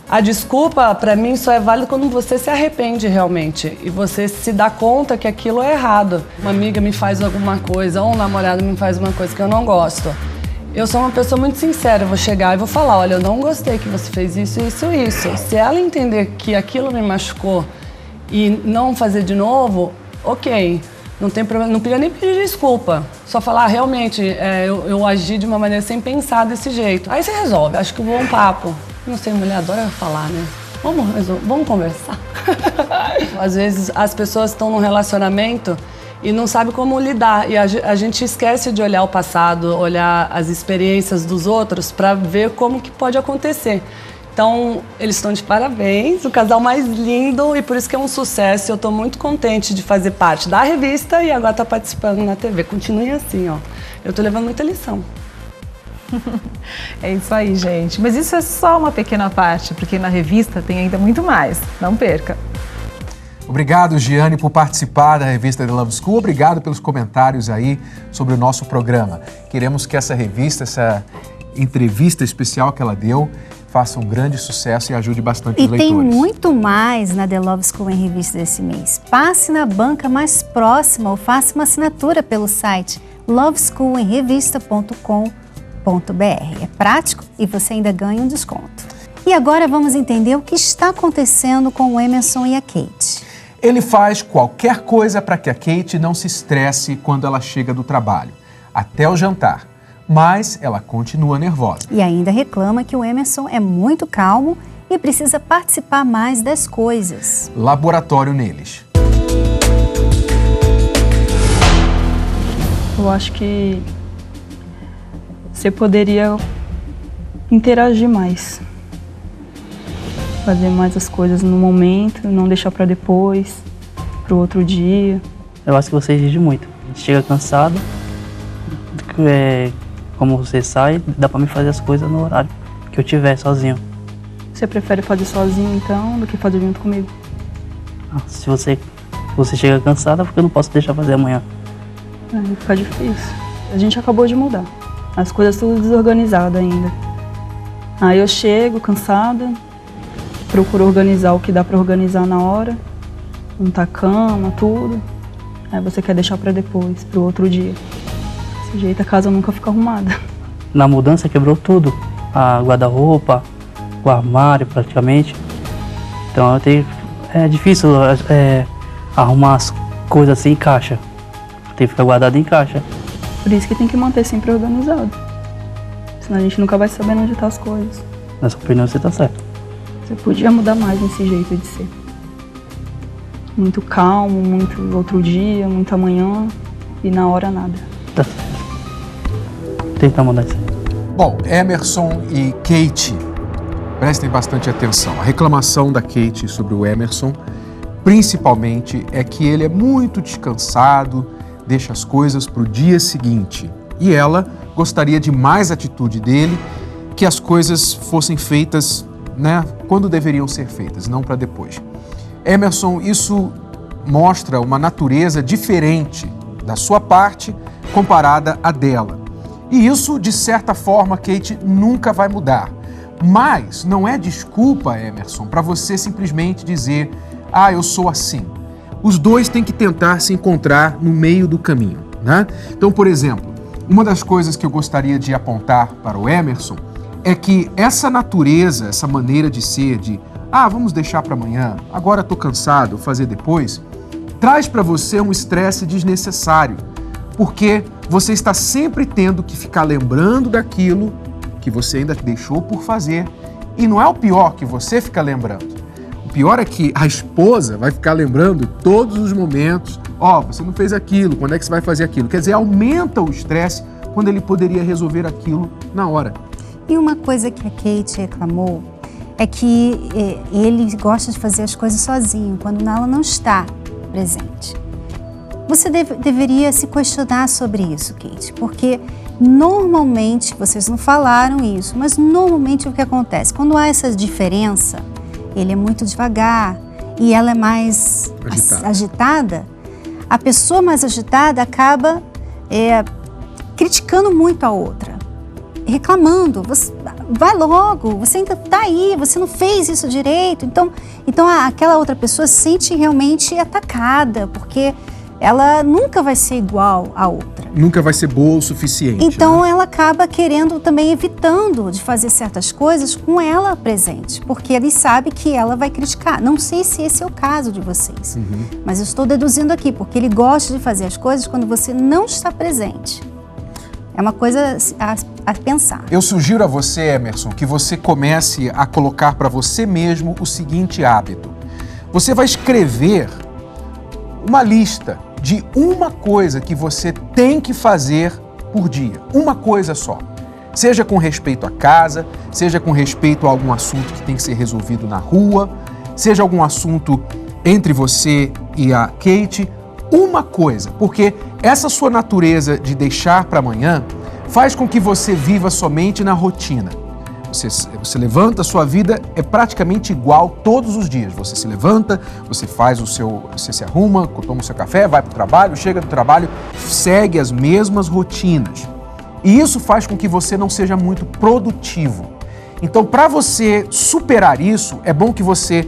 a desculpa, pra mim, só é válida quando você se arrepende realmente e você se dá conta que aquilo é errado. Uma amiga me faz alguma coisa ou um namorado me faz uma coisa que eu não gosto. Eu sou uma pessoa muito sincera, eu vou chegar e vou falar: olha, eu não gostei que você fez isso, isso, isso. Se ela entender que aquilo me machucou e não fazer de novo, ok, não tem problema, não precisa nem pedir desculpa. Só falar: realmente, eu agi de uma maneira sem pensar desse jeito. Aí você resolve, acho que um bom papo. Não sei, mulher adora falar, né? Vamos conversar. Às vezes as pessoas estão num relacionamento e não sabe como lidar. E a gente esquece de olhar o passado, olhar as experiências dos outros para ver como que pode acontecer. Então, eles estão de parabéns, o casal mais lindo, e por isso que é um sucesso. Eu estou muito contente de fazer parte da revista e agora estar participando na TV. Continuem assim, ó. Eu estou levando muita lição. É isso aí, gente. Mas isso é só uma pequena parte, porque na revista tem ainda muito mais. Não perca. Obrigado, Giane, por participar da revista The Love School. Obrigado pelos comentários aí sobre o nosso programa. Queremos que essa revista, essa entrevista especial que ela deu, faça um grande sucesso e ajude bastante os leitores. E tem muito mais na The Love School em revista desse mês. Passe na banca mais próxima ou faça uma assinatura pelo site lovesschoolemrevista.com.br. É prático e você ainda ganha um desconto. E agora vamos entender o que está acontecendo com o Emerson e a Kate. Ele faz qualquer coisa para que a Kate não se estresse quando ela chega do trabalho, até o jantar. Mas ela continua nervosa. E ainda reclama que o Emerson é muito calmo e precisa participar mais das coisas. Laboratório neles. Eu acho que você poderia interagir mais. Fazer mais as coisas no momento, não deixar para depois, para o outro dia. Eu acho que você exige muito. A gente chega cansado, como você sai, dá para me fazer as coisas no horário que eu tiver sozinho. Você prefere fazer sozinho então, do que fazer junto comigo? Se você chega cansada, porque eu não posso deixar fazer amanhã. Aí fica difícil. A gente acabou de mudar. As coisas tudo desorganizadas ainda. Aí eu chego cansada, procuro organizar o que dá para organizar na hora, montar a cama, tudo. Aí você quer deixar para depois, para o outro dia. Desse jeito a casa nunca fica arrumada. Na mudança quebrou tudo, a guarda-roupa, o armário praticamente. Então é difícil arrumar as coisas assim em caixa. Tem que ficar guardado em caixa. Por isso que tem que manter sempre organizado. Senão a gente nunca vai sabendo onde estão as coisas. Na sua opinião você está certo. Você podia mudar mais nesse jeito de ser. Muito calmo, muito outro dia, muito amanhã e na hora nada. Tá certo. Tentar mudar isso. Bom, Emerson e Kate, prestem bastante atenção. A reclamação da Kate sobre o Emerson, principalmente, é que ele é muito descansado, deixa as coisas para o dia seguinte. E ela gostaria de mais atitude dele, que as coisas fossem feitas, quando deveriam ser feitas, não para depois. Emerson, isso mostra uma natureza diferente da sua parte comparada à dela. E isso, de certa forma, Kate nunca vai mudar. Mas não é desculpa, Emerson, para você simplesmente dizer, eu sou assim. Os dois têm que tentar se encontrar no meio do caminho, né? Então, por exemplo, uma das coisas que eu gostaria de apontar para o Emerson é que essa natureza, essa maneira de ser, de vamos deixar para amanhã, agora estou cansado, vou fazer depois, traz para você um estresse desnecessário, porque você está sempre tendo que ficar lembrando daquilo que você ainda deixou por fazer, e não é o pior que você fica lembrando. O pior é que a esposa vai ficar lembrando todos os momentos, você não fez aquilo, quando é que você vai fazer aquilo? Quer dizer, aumenta o estresse quando ele poderia resolver aquilo na hora. E uma coisa que a Kate reclamou é que ele gosta de fazer as coisas sozinho, quando ela não está presente. Você deveria se questionar sobre isso, Kate, porque normalmente, vocês não falaram isso, mas normalmente o que acontece? Quando há essa diferença, ele é muito devagar e ela é mais agitada, a pessoa mais agitada acaba criticando muito a outra. Reclamando, vai logo, você ainda está aí, você não fez isso direito. Então aquela outra pessoa se sente realmente atacada, porque ela nunca vai ser igual à outra. Nunca vai ser boa o suficiente. Então ela acaba querendo também, evitando de fazer certas coisas com ela presente, porque ele sabe que ela vai criticar. Não sei se esse é o caso de vocês, mas eu estou deduzindo aqui, porque ele gosta de fazer as coisas quando você não está presente. É uma coisa a pensar. Eu sugiro a você, Emerson, que você comece a colocar para você mesmo o seguinte hábito. Você vai escrever uma lista de uma coisa que você tem que fazer por dia. Uma coisa só. Seja com respeito à casa, seja com respeito a algum assunto que tem que ser resolvido na rua, seja algum assunto entre você e a Kate, uma coisa, porque essa sua natureza de deixar para amanhã faz com que você viva somente na rotina. Você levanta, a sua vida é praticamente igual todos os dias. Você se levanta, você se arruma, toma o seu café, vai para o trabalho, chega do trabalho, segue as mesmas rotinas. E isso faz com que você não seja muito produtivo. Então, para você superar isso, é bom que você,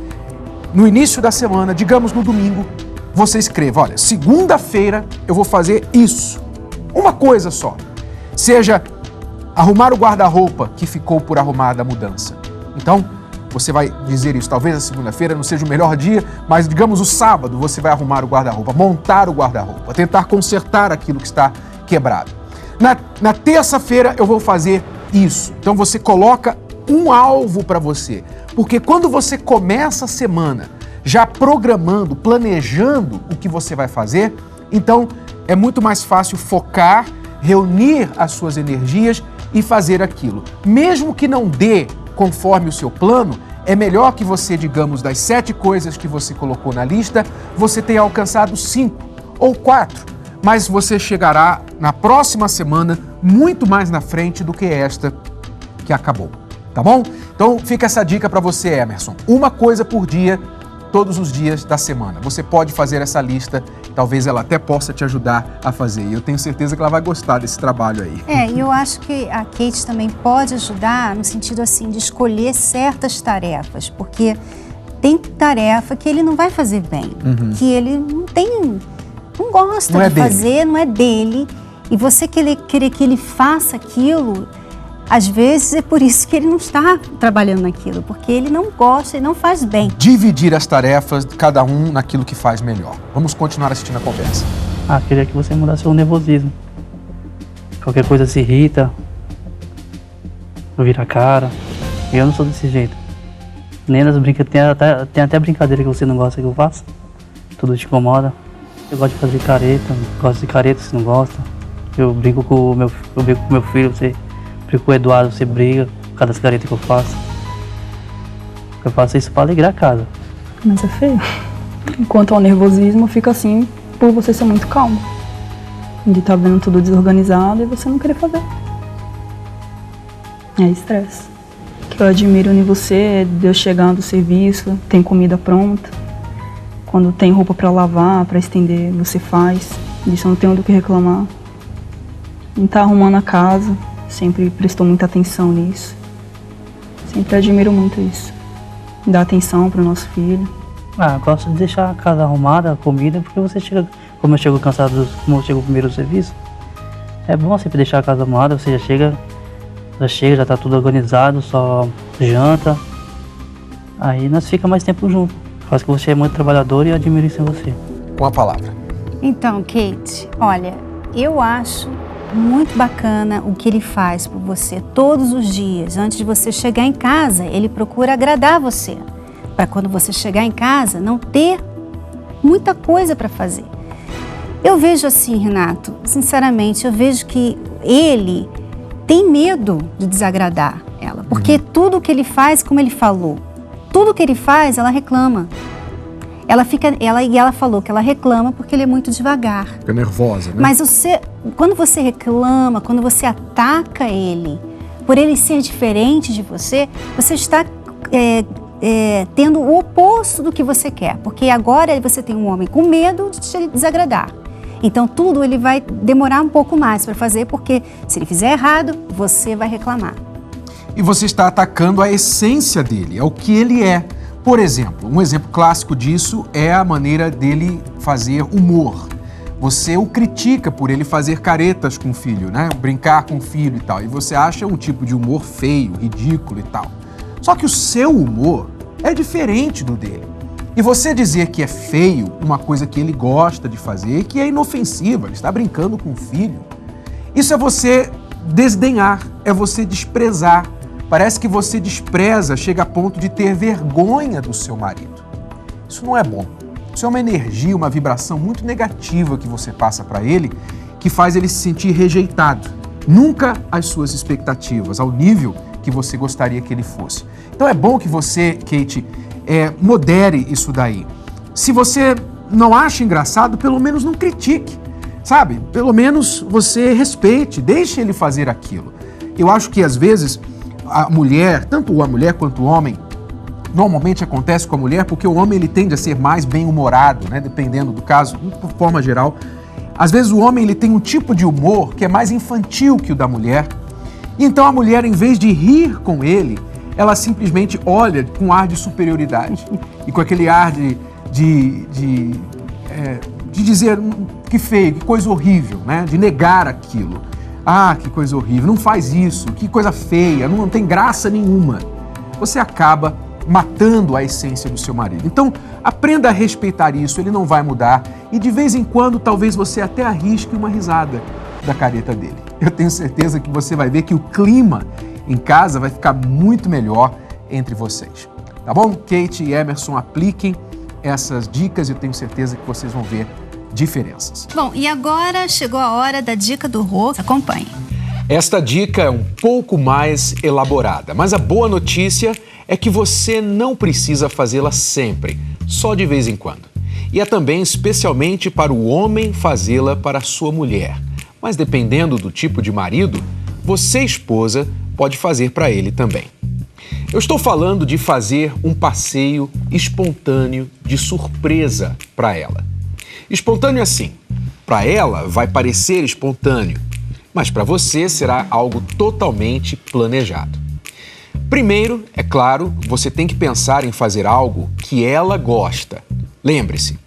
no início da semana, digamos no domingo, você escreva, olha, segunda-feira eu vou fazer isso. Uma coisa só. Seja arrumar o guarda-roupa que ficou por arrumar da mudança. Então, você vai dizer isso. Talvez a segunda-feira não seja o melhor dia, mas digamos o sábado você vai arrumar o guarda-roupa, montar o guarda-roupa, tentar consertar aquilo que está quebrado. Na terça-feira eu vou fazer isso. Então você coloca um alvo para você. Porque quando você começa a semana já programando, planejando o que você vai fazer, então é muito mais fácil focar, reunir as suas energias e fazer aquilo. Mesmo que não dê conforme o seu plano, é melhor que você, digamos, das 7 coisas que você colocou na lista, você tenha alcançado 5 ou 4. Mas você chegará na próxima semana muito mais na frente do que esta que acabou. Tá bom? Então fica essa dica para você, Emerson. Uma coisa por dia, todos os dias da semana. Você pode fazer essa lista, talvez ela até possa te ajudar a fazer. E eu tenho certeza que ela vai gostar desse trabalho aí. E eu acho que a Kate também pode ajudar no sentido assim de escolher certas tarefas, porque tem tarefa que ele não vai fazer bem, que ele não gosta de fazer, não é dele. E você querer que ele faça aquilo, às vezes é por isso que ele não está trabalhando naquilo, porque ele não gosta e não faz bem. Dividir as tarefas, cada um naquilo que faz melhor. Vamos continuar assistindo a conversa. Queria que você mudasse o nervosismo. Qualquer coisa se irrita, vira a cara. Eu não sou desse jeito. Nem nas brincadeiras, tem até brincadeira que você não gosta que eu faço. Tudo te incomoda. Eu gosto de fazer careta, gosto de careta, você não gosta. Eu brinco com o meu filho, você brinca com o Eduardo, você briga por causa das caretas que eu faço. Eu faço isso para alegrar a casa. Mas é feio. Enquanto ao nervosismo, fica assim por você ser muito calmo. De estar vendo tudo desorganizado e você não querer fazer. É estresse. O que eu admiro em você é de eu chegar do serviço, tem comida pronta. Quando tem roupa para lavar, para estender, você faz. Isso eu não tenho do que reclamar. Não tá arrumando a casa, sempre prestou muita atenção nisso. Sempre admiro muito isso. Dar atenção para o nosso filho. Gosto de deixar a casa arrumada, a comida, porque você chega, como eu chego cansado, como eu chego primeiro do serviço, é bom sempre deixar a casa arrumada, você já tá tudo organizado, só janta. Aí nós fica mais tempo juntos. Faz que você é muito trabalhador e eu admiro isso em você. Com a palavra. Então, Kate, olha, eu acho muito bacana o que ele faz por você todos os dias. Antes de você chegar em casa, ele procura agradar você. Para quando você chegar em casa, não ter muita coisa para fazer. Eu vejo assim, Renato, sinceramente, eu vejo que ele tem medo de desagradar ela. Porque tudo que ele faz, como ele falou, tudo que ele faz, ela reclama. Ela falou que ela reclama porque ele é muito devagar. Fica nervosa, né? Mas quando você reclama, quando você ataca ele, por ele ser diferente de você, você está tendo o oposto do que você quer. Porque agora você tem um homem com medo de te desagradar. Então tudo ele vai demorar um pouco mais para fazer, porque se ele fizer errado, você vai reclamar. E você está atacando a essência dele, é o que ele é. Por exemplo, um exemplo clássico disso é a maneira dele fazer humor. Você o critica por ele fazer caretas com o filho, né? Brincar com o filho e tal. E você acha um tipo de humor feio, ridículo e tal. Só que o seu humor é diferente do dele. E você dizer que é feio uma coisa que ele gosta de fazer, que é inofensiva, ele está brincando com o filho, isso é você desdenhar, é você desprezar. Parece que você despreza, chega a ponto de ter vergonha do seu marido. Isso não é bom. Isso é uma energia, uma vibração muito negativa que você passa para ele, que faz ele se sentir rejeitado. nunca às suas expectativas, ao nível que você gostaria que ele fosse. Então é bom que você, Kate, modere isso daí. Se você não acha engraçado, pelo menos não critique, sabe? Pelo menos você respeite, deixe ele fazer aquilo. Eu acho que às vezes a mulher, tanto a mulher quanto o homem, normalmente acontece com a mulher porque o homem ele tende a ser mais bem-humorado, né? Dependendo do caso, por forma geral. Às vezes o homem ele tem um tipo de humor que é mais infantil que o da mulher. Então a mulher, em vez de rir com ele, ela simplesmente olha com ar de superioridade e com aquele ar de dizer que feio, que coisa horrível, né? De negar aquilo. Ah, que coisa horrível, não faz isso, que coisa feia, não tem graça nenhuma. Você acaba matando a essência do seu marido. Então, aprenda a respeitar isso, ele não vai mudar e de vez em quando talvez você até arrisque uma risada da careta dele. Eu tenho certeza que você vai ver que o clima em casa vai ficar muito melhor entre vocês. Tá bom? Kate e Emerson, apliquem essas dicas e eu tenho certeza que vocês vão ver diferenças. Bom, e agora chegou a hora da dica do Rô. Acompanhe. Esta dica é um pouco mais elaborada, mas a boa notícia é que você não precisa fazê-la sempre, só de vez em quando. E é também especialmente para o homem fazê-la para a sua mulher. Mas dependendo do tipo de marido, você, esposa, pode fazer para ele também. Eu estou falando de fazer um passeio espontâneo de surpresa para ela. Espontâneo assim, para ela vai parecer espontâneo, mas para você será algo totalmente planejado. Primeiro, é claro, você tem que pensar em fazer algo que ela gosta. Lembre-se,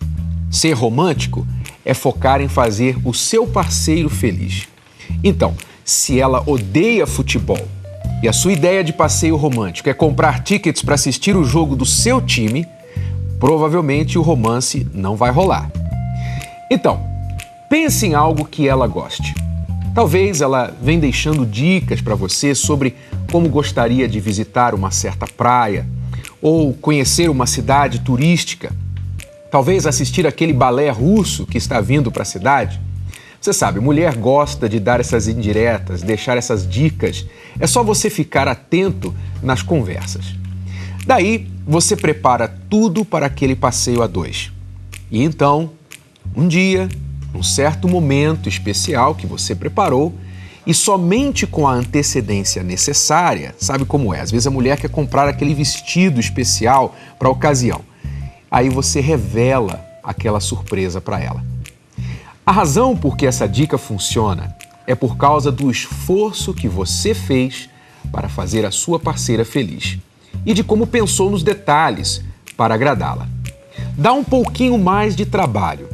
ser romântico é focar em fazer o seu parceiro feliz. Então, se ela odeia futebol e a sua ideia de passeio romântico é comprar tickets para assistir o jogo do seu time, provavelmente o romance não vai rolar. Então, pense em algo que ela goste. Talvez ela venha deixando dicas para você sobre como gostaria de visitar uma certa praia ou conhecer uma cidade turística. Talvez assistir aquele balé russo que está vindo para a cidade. Você sabe, mulher gosta de dar essas indiretas, deixar essas dicas. É só você ficar atento nas conversas. Daí, você prepara tudo para aquele passeio a dois. E então, um dia, num certo momento especial que você preparou, e somente com a antecedência necessária, sabe como é? Às vezes a mulher quer comprar aquele vestido especial para a ocasião. Aí você revela aquela surpresa para ela. A razão por que essa dica funciona é por causa do esforço que você fez para fazer a sua parceira feliz e de como pensou nos detalhes para agradá-la. Dá um pouquinho mais de trabalho,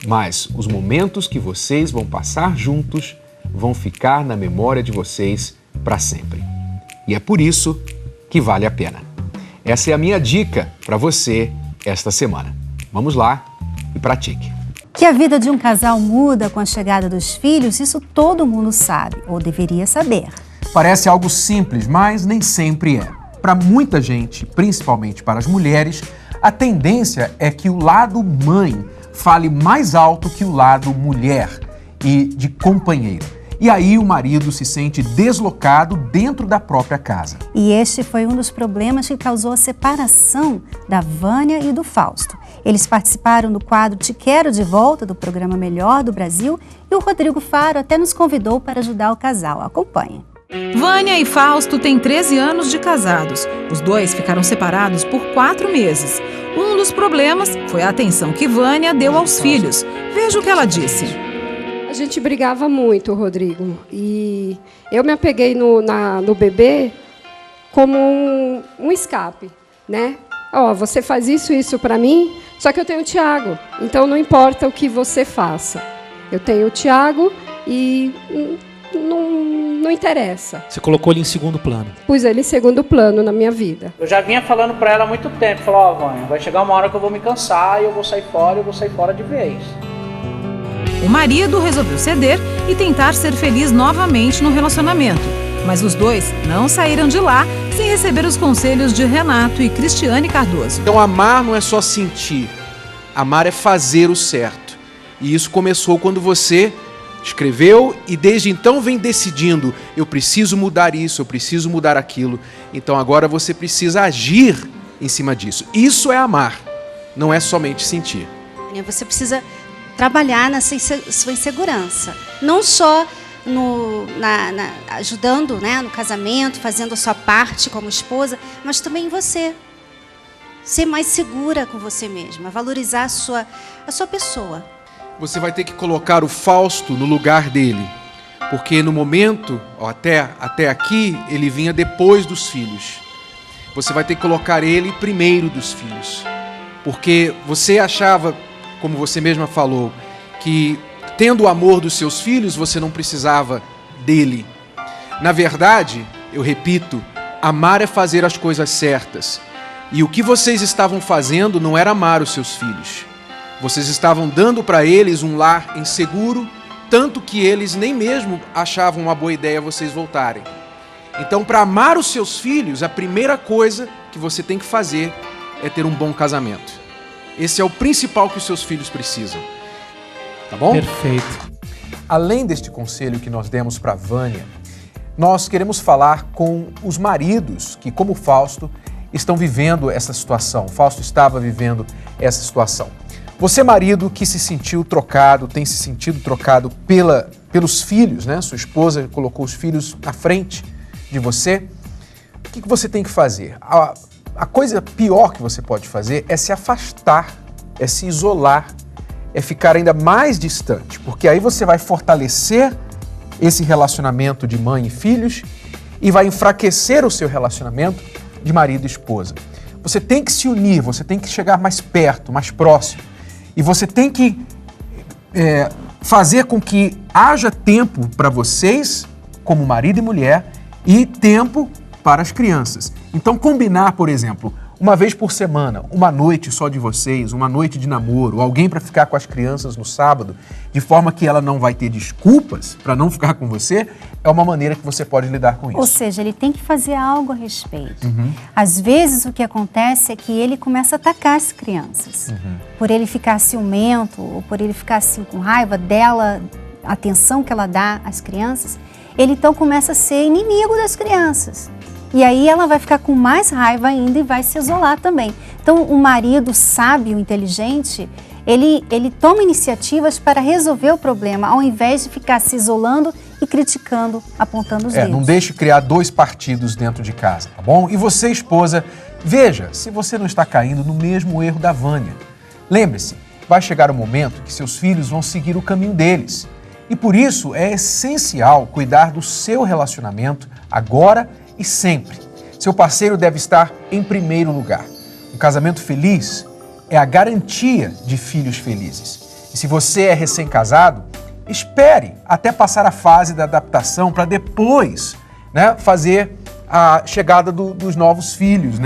mas os momentos que vocês vão passar juntos vão ficar na memória de vocês para sempre. E é por isso que vale a pena. Essa é a minha dica para você esta semana. Vamos lá e pratique. Que a vida de um casal muda com a chegada dos filhos, isso todo mundo sabe, ou deveria saber. Parece algo simples, mas nem sempre é. Para muita gente, principalmente para as mulheres, a tendência é que o lado mãe fale mais alto que o lado mulher e de companheira. E aí o marido se sente deslocado dentro da própria casa. E este foi um dos problemas que causou a separação da Vânia e do Fausto. Eles participaram do quadro Te Quero de Volta, do programa Melhor do Brasil, e o Rodrigo Faro até nos convidou para ajudar o casal. Acompanhe. Vânia e Fausto têm 13 anos de casados. Os dois ficaram separados por 4 meses. Um dos problemas foi a atenção que Vânia deu aos filhos. Veja o que ela disse. A gente brigava muito, Rodrigo. E eu me apeguei no bebê como um escape, né? Você faz isso para mim, só que eu tenho o Thiago. Então não importa o que você faça. Eu tenho o Thiago e não interessa. Você colocou ele em segundo plano. Pus ele em segundo plano na minha vida. Eu já vinha falando pra ela há muito tempo. Falou, Vânia, vai chegar uma hora que eu vou me cansar e eu vou sair fora de vez. O marido resolveu ceder e tentar ser feliz novamente no relacionamento. Mas os dois não saíram de lá sem receber os conselhos de Renato e Cristiane Cardoso. Então amar não é só sentir. Amar é fazer o certo. E isso começou quando você Escreveu e desde então vem decidindo, eu preciso mudar isso, eu preciso mudar aquilo. Então agora você precisa agir em cima disso. Isso é amar, não é somente sentir. Você precisa trabalhar nessa sua insegurança, não só ajudando, né, no casamento, fazendo a sua parte como esposa, mas também você. Ser mais segura com você mesma, valorizar a sua pessoa. Você vai ter que colocar o Fausto no lugar dele, porque no momento, até aqui, ele vinha depois dos filhos. Você vai ter que colocar ele primeiro dos filhos, porque você achava, como você mesma falou, que tendo o amor dos seus filhos, você não precisava dele. Na verdade, eu repito, amar é fazer as coisas certas. E o que vocês estavam fazendo não era amar os seus filhos. Vocês estavam dando para eles um lar inseguro, tanto que eles nem mesmo achavam uma boa ideia vocês voltarem. Então, para amar os seus filhos, a primeira coisa que você tem que fazer é ter um bom casamento. Esse é o principal que os seus filhos precisam. Tá bom? Perfeito. Além deste conselho que nós demos para Vânia, nós queremos falar com os maridos que, como Fausto, estão vivendo essa situação. Fausto estava vivendo essa situação. Você, marido, que se sentiu trocado, tem se sentido trocado pelos filhos, né? Sua esposa colocou os filhos na frente de você. O que você tem que fazer? A coisa pior que você pode fazer é se afastar, é se isolar, é ficar ainda mais distante, porque aí você vai fortalecer esse relacionamento de mãe e filhos e vai enfraquecer o seu relacionamento de marido e esposa. Você tem que se unir, você tem que chegar mais perto, mais próximo. E você tem que fazer com que haja tempo para vocês, como marido e mulher, e tempo para as crianças. Então, combinar, por exemplo, uma vez por semana, uma noite só de vocês, uma noite de namoro, alguém para ficar com as crianças no sábado, de forma que ela não vai ter desculpas para não ficar com você, é uma maneira que você pode lidar com isso. Ou seja, ele tem que fazer algo a respeito. Às vezes o que acontece é que ele começa a atacar as crianças. Por ele ficar ciumento, ou por ele ficar assim com raiva dela, a atenção que ela dá às crianças, ele então começa a ser inimigo das crianças. E aí ela vai ficar com mais raiva ainda e vai se isolar também. Então, o marido sábio, inteligente, ele toma iniciativas para resolver o problema, ao invés de ficar se isolando e criticando, apontando os dedos. Não deixe criar dois partidos dentro de casa, tá bom? E você, esposa, veja se você não está caindo no mesmo erro da Vânia. Lembre-se, vai chegar um momento que seus filhos vão seguir o caminho deles. E por isso é essencial cuidar do seu relacionamento agora e sempre. Seu parceiro deve estar em primeiro lugar. Um casamento feliz é a garantia de filhos felizes. E se você é recém-casado, espere até passar a fase da adaptação para depois, fazer a chegada dos novos filhos,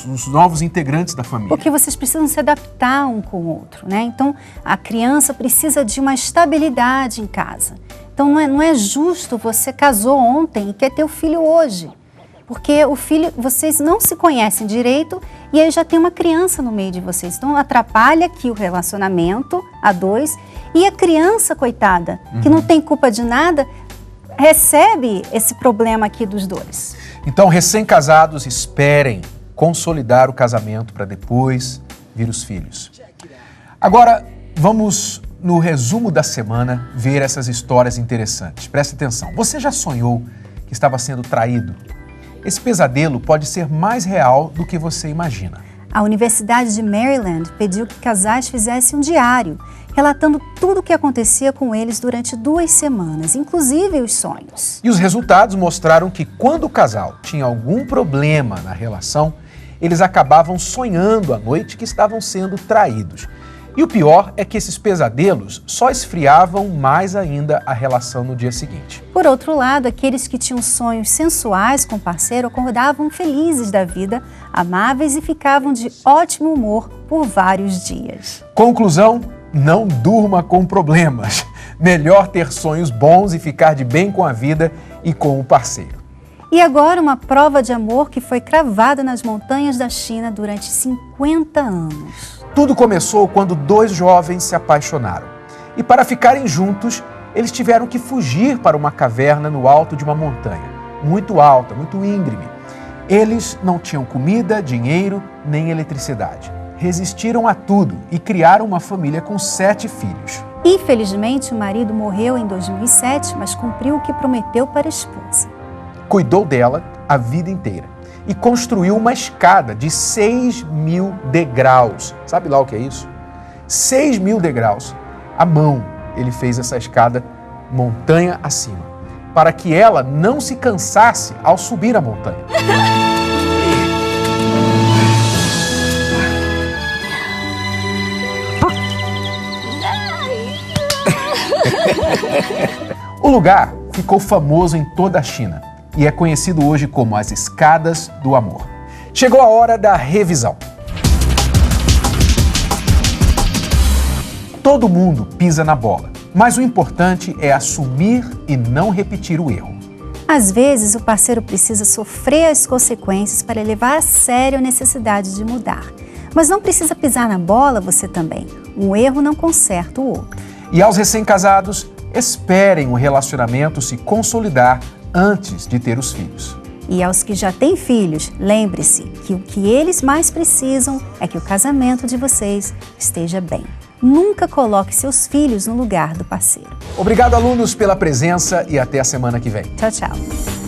os novos integrantes da família. Porque vocês precisam se adaptar um com o outro, Então, a criança precisa de uma estabilidade em casa. Então, não é justo você casou ontem e quer ter o filho hoje. Porque o filho, vocês não se conhecem direito e aí já tem uma criança no meio de vocês. Então atrapalha aqui o relacionamento a dois e a criança, coitada, que não tem culpa de nada, recebe esse problema aqui dos dois. Então, recém-casados, esperem consolidar o casamento para depois vir os filhos. Agora, vamos no resumo da semana ver essas histórias interessantes. Preste atenção. Você já sonhou que estava sendo traído? Esse pesadelo pode ser mais real do que você imagina. A Universidade de Maryland pediu que casais fizessem um diário, relatando tudo o que acontecia com eles durante 2 semanas, inclusive os sonhos. E os resultados mostraram que quando o casal tinha algum problema na relação, eles acabavam sonhando à noite que estavam sendo traídos. E o pior é que esses pesadelos só esfriavam mais ainda a relação no dia seguinte. Por outro lado, aqueles que tinham sonhos sensuais com o parceiro acordavam felizes da vida, amáveis e ficavam de ótimo humor por vários dias. Conclusão: não durma com problemas. Melhor ter sonhos bons e ficar de bem com a vida e com o parceiro. E agora uma prova de amor que foi cravada nas montanhas da China durante 50 anos. Tudo começou quando 2 jovens se apaixonaram. E para ficarem juntos, eles tiveram que fugir para uma caverna no alto de uma montanha, muito alta, muito íngreme. Eles não tinham comida, dinheiro, nem eletricidade. Resistiram a tudo e criaram uma família com 7 filhos. Infelizmente, o marido morreu em 2007, mas cumpriu o que prometeu para a esposa. Cuidou dela a vida inteira e construiu uma escada de 6.000 degraus. Sabe lá o que é isso? 6.000 degraus. À mão, ele fez essa escada montanha acima, para que ela não se cansasse ao subir a montanha. O lugar ficou famoso em toda a China e é conhecido hoje como as Escadas do Amor. Chegou a hora da revisão. Todo mundo pisa na bola, mas o importante é assumir e não repetir o erro. Às vezes, o parceiro precisa sofrer as consequências para levar a sério a necessidade de mudar. Mas não precisa pisar na bola você também. Um erro não conserta o outro. E aos recém-casados, esperem o relacionamento se consolidar antes de ter os filhos. E aos que já têm filhos, lembre-se que o que eles mais precisam é que o casamento de vocês esteja bem. Nunca coloque seus filhos no lugar do parceiro. Obrigado, alunos, pela presença e até a semana que vem. Tchau, tchau.